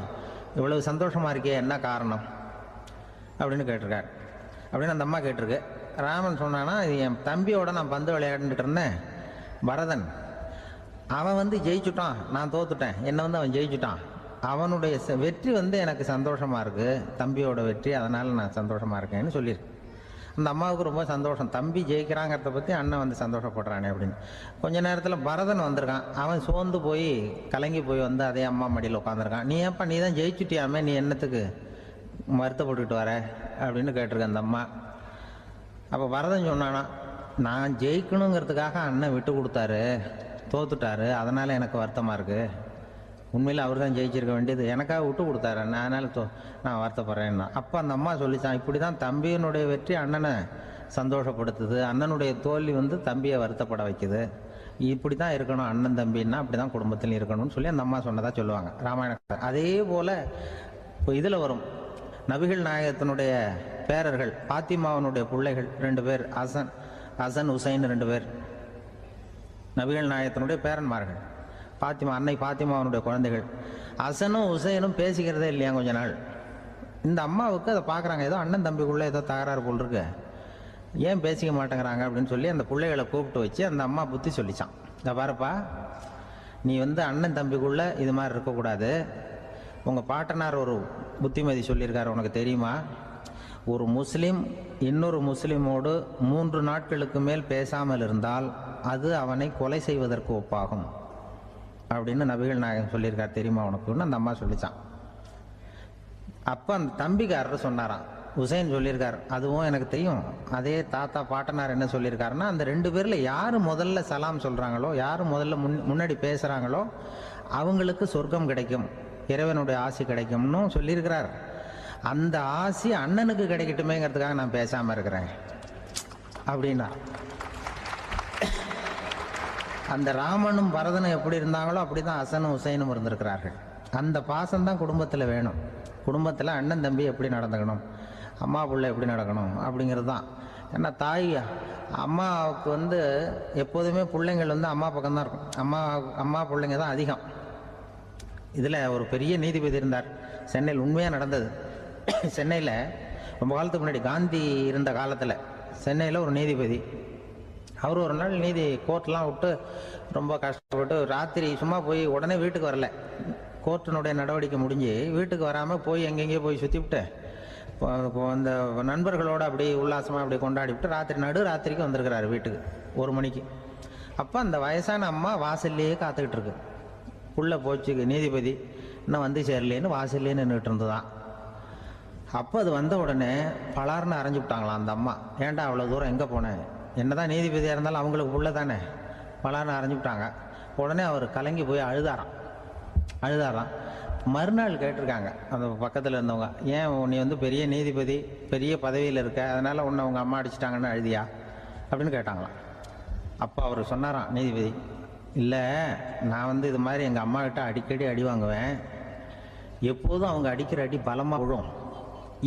இவ்வளவு சந்தோஷமாக இருக்கே, என்ன காரணம் அப்படின்னு கேட்டிருக்காரு. அப்படின்னு அந்த அம்மா கேட்டிருக்கு. ராமன் சொன்னான்னா, இது என் தம்பியோட நான் பந்து விளையாண்டுட்டு இருந்தேன், பரதன், அவன் ஜெயிச்சுட்டான், நான் தோத்துட்டேன், என்னை அவன் ஜெயிச்சுட்டான், அவனுடைய வெற்றி எனக்கு சந்தோஷமாக இருக்குது, தம்பியோட வெற்றி, அதனால் நான் சந்தோஷமாக இருக்கேன்னு சொல்லியிருக்கு. அந்த அம்மாவுக்கு ரொம்ப சந்தோஷம், தம்பி ஜெயிக்கிறாங்கிறத பற்றி அண்ணன் சந்தோஷப்படுறானே அப்படின்னு. கொஞ்ச நேரத்தில் பரதன் வந்திருக்கான். அவன் சோர்ந்து போய் கலங்கி போய் அதே அம்மா மடியில் உட்காந்துருக்கான். நீ ஏன்ப்பா, நீ தான் ஜெயிச்சுட்டியாமே, நீ என்னத்துக்கு வருத்தப்பட்டுக்கிட்டு வர அப்படின்னு கேட்டிருக்க அந்த அம்மா. அப்போ பரதன் சொன்னானா, நான் ஜெயிக்கணுங்கிறதுக்காக அண்ணன் விட்டு கொடுத்தாரு, தோத்துட்டாரு, அதனால் எனக்கு வருத்தமாக இருக்குது, உண்மையில் அவர் தான் ஜெயிச்சிருக்க வேண்டியது, எனக்காக விட்டு கொடுத்தாரு அண்ணன், அதனால் நான் வருத்தப்படுறேன்னா. அப்போ அந்த அம்மா சொல்லிச்சான், இப்படி தான் தம்பியினுடைய வெற்றி அண்ணனை சந்தோஷப்படுத்துது, அண்ணனுடைய தோல்வி தம்பியை வருத்தப்பட வைக்குது, இப்படி தான் இருக்கணும் அண்ணன் தம்பின்னா, அப்படி தான் குடும்பத்தில் இருக்கணும்னு சொல்லி அந்த அம்மா சொன்னதாக சொல்லுவாங்க ராமாயண. அதே போல் இப்போ இதில் வரும், நபிகள் நாயகத்தினுடைய பேரர்கள், பாத்திமாவனுடைய பிள்ளைகள் 2 பேர், ஹசன் ஹுசைன் 2 பேர் நபிகள் நாயகத்தினுடைய பேரன்மார்கள். அன்னை பாத்திமாவனுடைய குழந்தைகள். ஹசனும் ஹுசைனும் பேசிக்கிறதே இல்லையா கொஞ்ச நாள். இந்த அம்மாவுக்கு அதை பார்க்குறாங்க, ஏதோ அண்ணன் தம்பிக்குள்ளே ஏதோ தகராறு போல் இருக்கு, ஏன் பேசிக்க மாட்டேங்கிறாங்க அப்படின்னு சொல்லி அந்த பிள்ளைகளை கூப்பிட்டு வச்சு அந்த அம்மா புத்தி சொல்லிச்சான். இந்த பாருப்பா, நீ அண்ணன் தம்பிக்குள்ளே இது மாதிரி இருக்கக்கூடாது. உங்கள் பாட்டனார் ஒரு புத்திமதி சொல்லியிருக்காரு, உனக்கு தெரியுமா? ஒரு முஸ்லீம் இன்னொரு முஸ்லீமோடு 3 நாட்களுக்கு மேல் பேசாமல் இருந்தால் அது அவனை கொலை செய்வதற்கு ஒப்பாகும் அப்படின்னு நபிகள் நாயகம் சொல்லியிருக்கார், தெரியுமா உனக்குன்னு அந்த அம்மா சொல்லிச்சான். அப்போ அந்த தம்பிக்காரர் சொன்னாராம், ஹுசைன் சொல்லியிருக்கார், அதுவும் எனக்கு தெரியும். அதே தாத்தா பாட்டனார் என்ன சொல்லியிருக்காருன்னா, அந்த 2 பேரில் யார் முதல்ல சலாம் சொல்கிறாங்களோ, யார் முதல்ல முன்னாடி பேசுகிறாங்களோ அவங்களுக்கு சொர்க்கம் கிடைக்கும், இறைவனுடைய ஆசி கிடைக்கும்னு சொல்லியிருக்கிறார். அந்த ஆசி அண்ணனுக்கு கிடைக்கட்டுமேங்கிறதுக்காக நான் பேசாமல் இருக்கிறேன் அப்படின்னா. அந்த ராமனும் பரதனும் எப்படி இருந்தாங்களோ அப்படி தான் ஹசனும் ஹுசைனும் இருந்திருக்கிறார்கள். அந்த பாசம்தான் குடும்பத்தில் வேணும். குடும்பத்தில் அண்ணன் தம்பி எப்படி நடந்துக்கணும், அம்மா பிள்ளை எப்படி நடக்கணும் அப்படிங்கிறது தான். ஏன்னா தாய் அம்மாவுக்கு எப்போதுமே பிள்ளைங்கள் அம்மா பக்கம்தான் இருக்கும். அம்மா பிள்ளைங்க தான் அதிகம். இதில் ஒரு பெரிய நீதிபதி இருந்தார் சென்னையில், உண்மையாக நடந்தது. சென்னையில் ரொம்ப காலத்துக்கு முன்னாடி காந்தி இருந்த காலத்தில் சென்னையில் ஒரு நீதிபதி, அவர் ஒரு நாள் கோர்ட்லாம் விட்டு ரொம்ப கஷ்டப்பட்டு ராத்திரி சும்மா போய் உடனே வீட்டுக்கு வரல. கோர்ட்டினுடைய நடவடிக்கை முடிஞ்சு வீட்டுக்கு வராமல் போய் எங்கெங்கேயோ போய் சுற்றிவிட்டு அந்த நண்பர்களோடு அப்படி உல்லாசமாக அப்படி கொண்டாடிவிட்டு நடுராத்திரிக்கு வந்திருக்கிறாரு வீட்டுக்கு 1 மணிக்கு. அப்போ அந்த வயசான அம்மா வாசல்லையே காத்துக்கிட்டு இருக்கு. உள்ளே போச்சு நீதிபதி, இன்னும் வந்து சேரலேன்னு வாசல்லே நின்றுட்டு இருந்துதான். அப்போ அது வந்த உடனே பலார்னு அரைஞ்சு விட்டாங்களாம் அந்த அம்மா. ஏன்டா அவ்வளோ தூரம் எங்கே போனேன், என்னதான் நீதிபதியாக இருந்தாலும் அவங்களுக்கு புள்ள தானே, பலார்னு அரைஞ்சு விட்டாங்க. உடனே அவர் கலங்கி போய் அழுதாராம். மறுநாள் கேட்டிருக்காங்க அந்த பக்கத்தில் இருந்தவங்க, ஏன் நீ பெரிய நீதிபதி, பெரிய பதவியில் இருக்க, அதனால் உன்னை உங்கள் அம்மா அடிச்சிட்டாங்கன்னு அழுதியா அப்படின்னு கேட்டாங்களாம். அப்போ அவர் சொன்னாராம் நீதிபதி, இல்லை நான் இது மாதிரி எங்கள் அம்மா கிட்ட அடிக்கடி அடி வாங்குவேன், எப்போதும் அவங்க அடிக்கிற அடி பலமாக விழும்,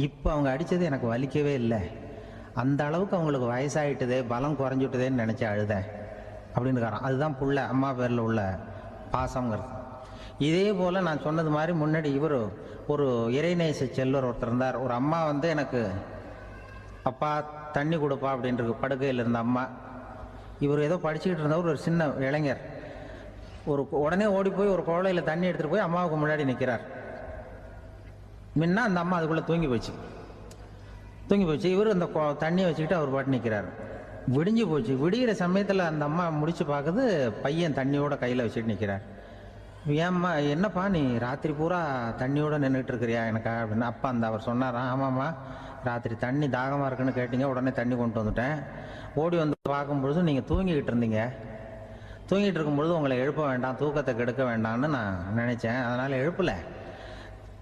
இப்போ அவங்க அடித்தது எனக்கு வலிக்கவே இல்லை, அந்த அளவுக்கு அவங்களுக்கு வயசாகிட்டுதே, பலம் குறைஞ்சிட்டுதேன்னு நினச்சி அழுதேன் அப்படின்னு. அதுதான் புள்ள அம்மா பேரில் உள்ள பாசங்கிறது. இதே போல் நான் சொன்னது மாதிரி முன்னாடி இவர் ஒரு இறைநேச செல்வர் ஒருத்தர் இருந்தார். ஒரு அம்மா எனக்கு அப்பா தண்ணி கொடுப்பா அப்படின்ட்டு படுக்கையில் இருந்த அம்மா. இவர் ஏதோ படிச்சுக்கிட்டு இருந்தவர், ஒரு சின்ன இளைஞர் உடனே ஓடி போய் ஒரு குவளையில் தண்ணி எடுத்துகிட்டு போய் அம்மாவுக்கு முன்னாடி நிற்கிறார். முன்ன அந்த அம்மா அதுக்குள்ளே தூங்கி போச்சு. இவர் அந்த தண்ணியை வச்சுக்கிட்டு அவர் பாட்டு நிற்கிறார். விடிஞ்சு போச்சு. விடிகிற சமயத்தில் அந்த அம்மா முடிச்சு பார்க்குது, பையன் தண்ணியோட கையில் வச்சுட்டு நிற்கிறார். ஏம்மா என்னப்பா நீ ராத்திரி பூரா தண்ணியோடு நின்றுட்டு இருக்கிறியா எனக்கா அப்படின்னு. அப்பா அவர் சொன்னாராம், ஆமாம்மா ராத்திரி தண்ணி தாகமாக இருக்குன்னு கேட்டீங்க, உடனே தண்ணி கொண்டு வந்துட்டேன். ஓடி வந்து பார்க்கும்பொழுது நீங்கள் தூங்கிக்கிட்டு இருந்தீங்க. தூங்கிட்டு இருக்கும்பொழுது உங்களை எழுப்ப வேண்டாம், தூக்கத்தை கெடுக்க வேண்டாம்னு நான் நினச்சேன், அதனால் எழுப்பலை.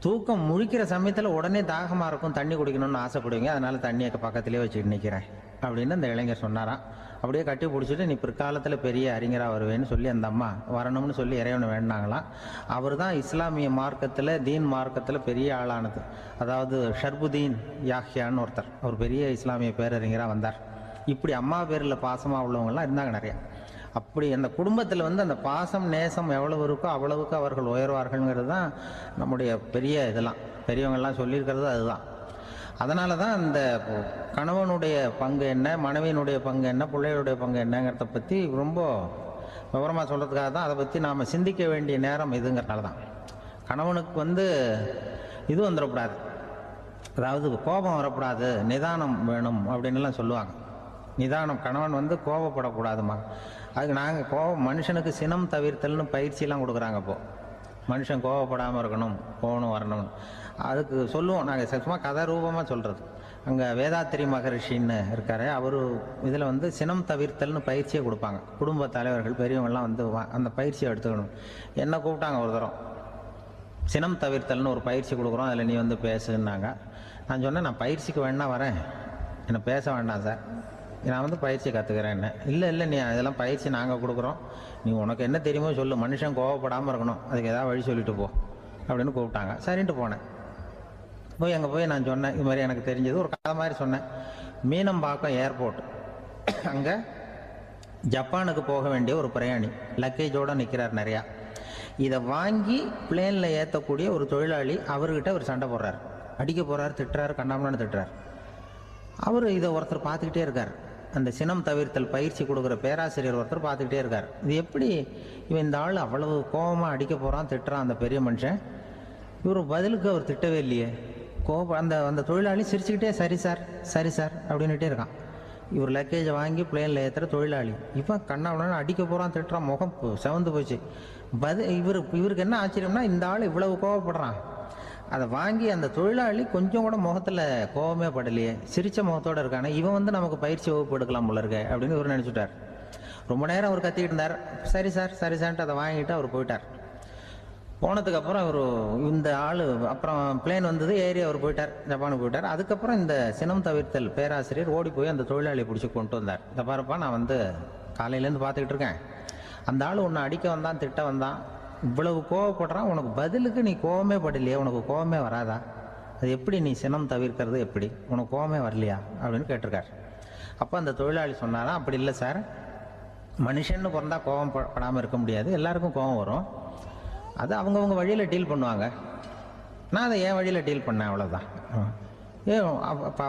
தூக்கம் முழிக்கிற சமயத்தில் உடனே தாகமாக இருக்கும், தண்ணி குடிக்கணும்னு ஆசைப்படுவீங்க, அதனால் தண்ணியை பக்கத்துலேயே வச்சுட்டு நிற்கிறேன் அப்படின்னு அந்த இளைஞர் சொன்னாராம். அப்படியே கட்டி பிடிச்சிட்டு நீ பிற்காலத்தில் பெரிய அறிஞராக வருவேன்னு சொல்லி அந்த அம்மா வரணும்னு சொல்லி இறைவனை வேண்டாங்களாம். அவர் தான் இஸ்லாமிய மார்க்கத்தில், தீன் மார்க்கத்தில் பெரிய ஆளானது. அதாவது ஷர்புதீன் யாஹ்யான்னு ஒருத்தர், அவர் பெரிய இஸ்லாமிய பேரறிஞராக வந்தார். இப்படி அம்மா பேரில் பாசமாக உள்ளவங்கலாம் இருந்தாங்க நிறையா. அப்படி அந்த குடும்பத்தில் அந்த பாசம் நேசம் எவ்வளவு இருக்கோ அவ்வளவுக்கு அவர்கள் உயர்வார்கள்ங்கிறது தான் நம்முடைய பெரிய இதெல்லாம் பெரியவங்கள்லாம் சொல்லியிருக்கிறது அதுதான். அதனால தான் அந்த கணவனுடைய பங்கு என்ன, மனைவியினுடைய பங்கு என்ன, பிள்ளைகளுடைய பங்கு என்னங்கிறத பற்றி ரொம்ப விவரமாக சொல்கிறதுக்காக தான் அதை பற்றி நாம் சிந்திக்க வேண்டிய நேரம் இதுங்கிறனால தான். கணவனுக்கு இது வந்துடக்கூடாது, அதாவது கோபம் வரக்கூடாது, நிதானம் வேணும் அப்படின்லாம் சொல்லுவாங்க. நிதானம், கணவன் கோபப்படக்கூடாதுமா. அதுக்கு நாங்கள் மனுஷனுக்கு சினம் தவிர்த்தல்னு பயிற்சியெல்லாம் கொடுக்குறாங்க. இப்போது மனுஷன் கோவப்படாமல் இருக்கணும், போகணும் வரணும், அதுக்கு சொல்லுவோம் நாங்கள். சும்மா கதை ரூபமாக சொல்கிறது. அங்கே வேதாத்திரி மகரிஷின்னு இருக்கார், அவர் இதில் சினம் தவிர்த்தல்னு பயிற்சியை கொடுப்பாங்க. குடும்ப தலைவர்கள் பெரியவங்கள்லாம் அந்த பயிற்சியை எடுத்துக்கணும். என்ன கூப்பிட்டாங்க ஒரு தரம், சினம் தவிர்த்தல்னு ஒரு பயிற்சி கொடுக்குறோம், அதில் நீ பேசுன்னாங்க. நான் சொன்னேன், நான் பயிற்சிக்கு வேணா வரேன், என்னை பேச வேண்டாம் சார், நான் பயிற்சி கற்றுக்கிறேன். என்ன இல்லை நீ அதெல்லாம் பயிற்சி நாங்கள் கொடுக்குறோம், நீ உனக்கு என்ன தெரியுமோ சொல்லு, மனுஷன் கோவப்படாமல் இருக்கணும், அதுக்கு ஏதாவது வழி சொல்லிட்டு போ அப்படின்னு கூப்பிட்டாங்க. சரின்ட்டு போனேன். அங்கே போய் நான் சொன்னேன், இது மாதிரி எனக்கு தெரிஞ்சது ஒரு கதை மாதிரி சொன்னேன். மீனம்பாக்கம் ஏர்போர்ட், அங்கே ஜப்பானுக்கு போக வேண்டிய ஒரு பிரயாணி லக்கேஜோடு நிற்கிறார் நிறையா. இதை வாங்கி பிளேனில் ஏற்றக்கூடிய ஒரு தொழிலாளி அவர்கிட்ட ஒரு சண்டை போடுறார். அடிக்க போகிறாரு, திட்டுறாரு, கண்ணாமண்ணு திட்டுறாரு. அவர் இதை ஒருத்தர் பார்த்துக்கிட்டே இருக்கார். அந்த சினம் தவிர்த்தல் பயிற்சி கொடுக்குற பேராசிரியர் ஒருத்தர் பார்த்துக்கிட்டே இருக்கார். இது எப்படி இவன் இந்த ஆள் அவ்வளவு கோபமாக அடிக்க போகிறான், திட்டுறான் அந்த பெரிய மனுஷன், இவர் பதிலுக்கு அவர் திட்டவே இல்லையே. அந்த அந்த தொழிலாளி சிரிச்சுக்கிட்டே சரி சார் சரி சார் அப்படின்னுட்டே இருக்கான். இவர் லக்கேஜை வாங்கி பிளேனில் ஏற்றுற தொழிலாளி இவன் கண்ணாமண்ணு அடிக்க போகிறான், திட்டுறான், முகம் செவந்து போச்சு. இவருக்கு என்ன ஆச்சரியம்னா, இந்த ஆள் இவ்வளவு கோவப்படுறான், அதை வாங்கி அந்த தொழிலாளி கொஞ்சம் கூட முகத்தில் கோபமே படலையே, சிரித்த முகத்தோடு இருக்கானே, இவன் நமக்கு பயிற்சி வகுப்பு எடுக்கலாம் போல இருக்க அப்படின்னு இவர் நினச்சிட்டார். ரொம்ப நேரம் அவர் கத்திக்கிட்டு இருந்தார். சரி சார் சரி சார்ன்ட்டு அதை வாங்கிட்டு அவர் போயிட்டார். போனதுக்கப்புறம் அவர் இந்த ஆள் அப்புறம் பிளேன் வந்தது, ஏறி அவர் போயிட்டார், ஜப்பானுக்கு போயிட்டார். அதுக்கப்புறம் இந்த சினம் தவிர்த்தல் பேராசிரியர் ஓடி போய் அந்த தொழிலாளியை பிடிச்சி கொண்டு வந்தார். இந்த பாருப்பா, நான் காலையிலேருந்து பார்த்துக்கிட்டு இருக்கேன், அந்த ஆள் உன்னை அடிக்க வந்தான், திட்ட வந்தான், இவ்வளவு கோவப்படுறான், உனக்கு பதிலுக்கு நீ கோவமே படலையே, உனக்கு கோவமே வராதா, அது எப்படி நீ சினம் தவிர்க்கிறது, எப்படி உனக்கு கோவமே வரலையா அப்படின்னு கேட்டிருக்கார். அப்போ அந்த தொழிலாளி சொன்னாராம், அப்படி இல்லை சார், மனுஷன்னு பிறந்தா கோவம் படாமல் இருக்க முடியாது, எல்லாருக்கும் கோவம் வரும், அது அவங்கவுங்க வழியில் டீல் பண்ணுவாங்க, நான் அதை என் வழியில் டீல் பண்ணேன், அவ்வளோதான். அப்போ